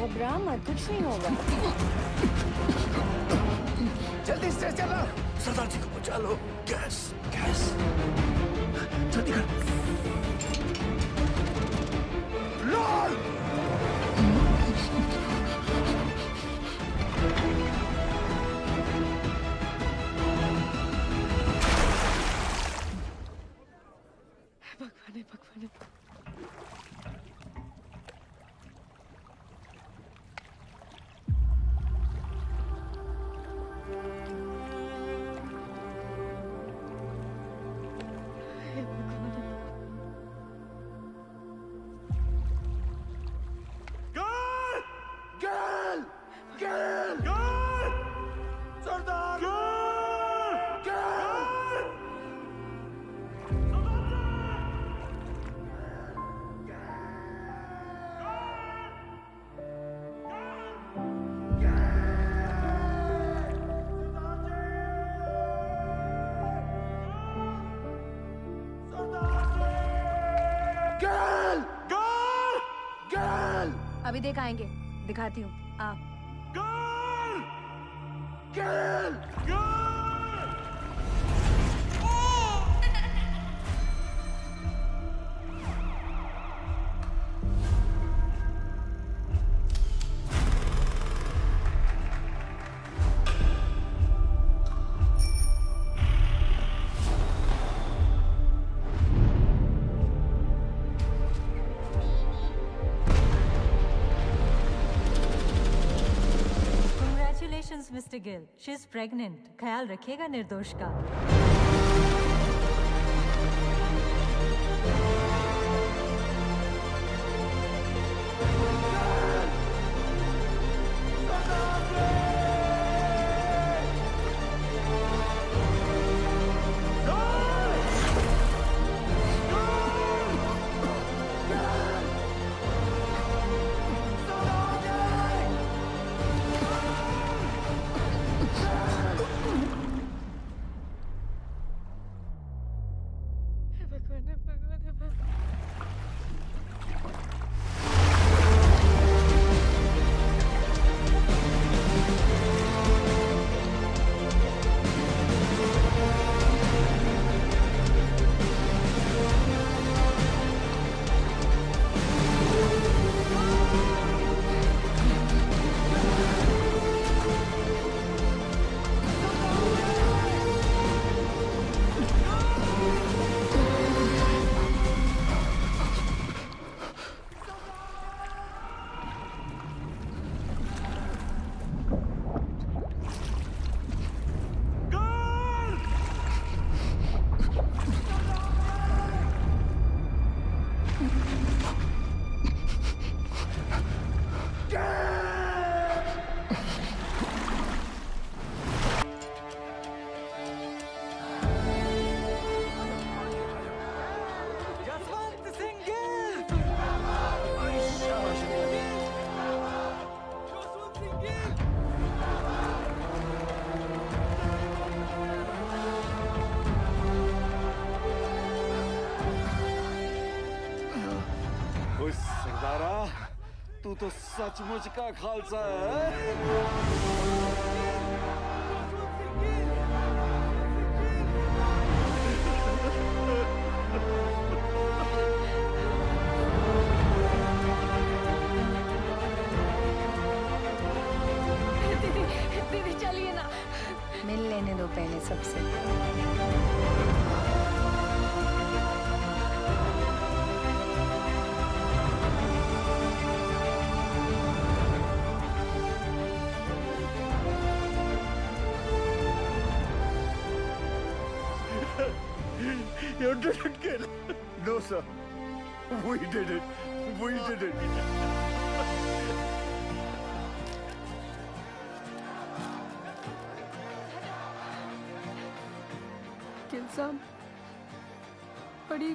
घबरा मत, कुछ नहीं होगा। जल्दी से चलो, सरदार जी को बचा लो। गैस गैस, जल्दी कर। लाल भगवान भगवान। अभी दिखाएंगे, दिखाती हूँ। आप mister Gill, she is pregnant. ख्याल रखिएगा निर्दोष का। तो सचमुच का खालसा है। दीदी चलिए ना, मिल लेने दो पहले सबसे। You didn't kill. No, sir. We did it. We did it. Gill साहब, बड़ी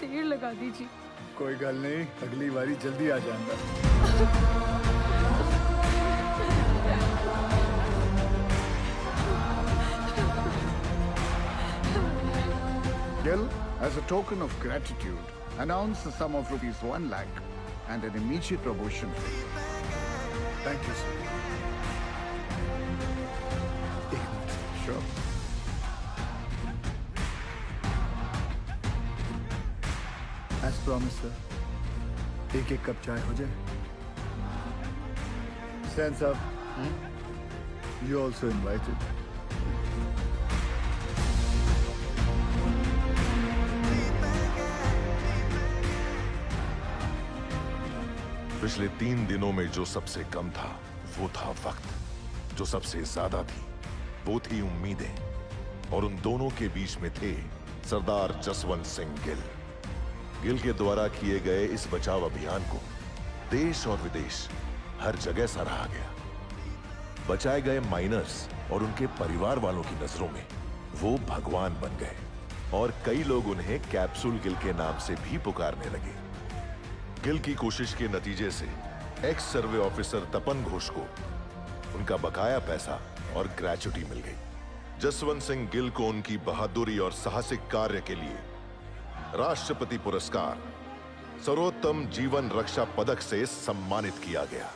देर लगा दीजिए। कोई गल नहीं, अगली बारी जल्दी आ जाऊंगा। Gil, as a token of gratitude, announce the sum of rupees 1 lakh and an immediate promotion. Thank you, sir. Sure. As promised, sir. एक कप चाय हो जाए। Sen साहब, you also invited. पिछले 3 दिनों में जो सबसे कम था वो था वक्त। जो सबसे ज्यादा थी वो थी उम्मीदें। और उन दोनों के बीच में थे सरदार जसवंत सिंह गिल। गिल के द्वारा किए गए इस बचाव अभियान को देश और विदेश हर जगह सराहा गया। बचाए गए माइनर्स और उनके परिवार वालों की नजरों में वो भगवान बन गए और कई लोग उन्हें कैप्सूल गिल के नाम से भी पुकारने लगे। गिल की कोशिश के नतीजे से एक्स सर्वे ऑफिसर तपन घोष को उनका बकाया पैसा और ग्रेच्युटी मिल गई। जसवंत सिंह गिल को उनकी बहादुरी और साहसिक कार्य के लिए राष्ट्रपति पुरस्कार सर्वोत्तम जीवन रक्षा पदक से सम्मानित किया गया।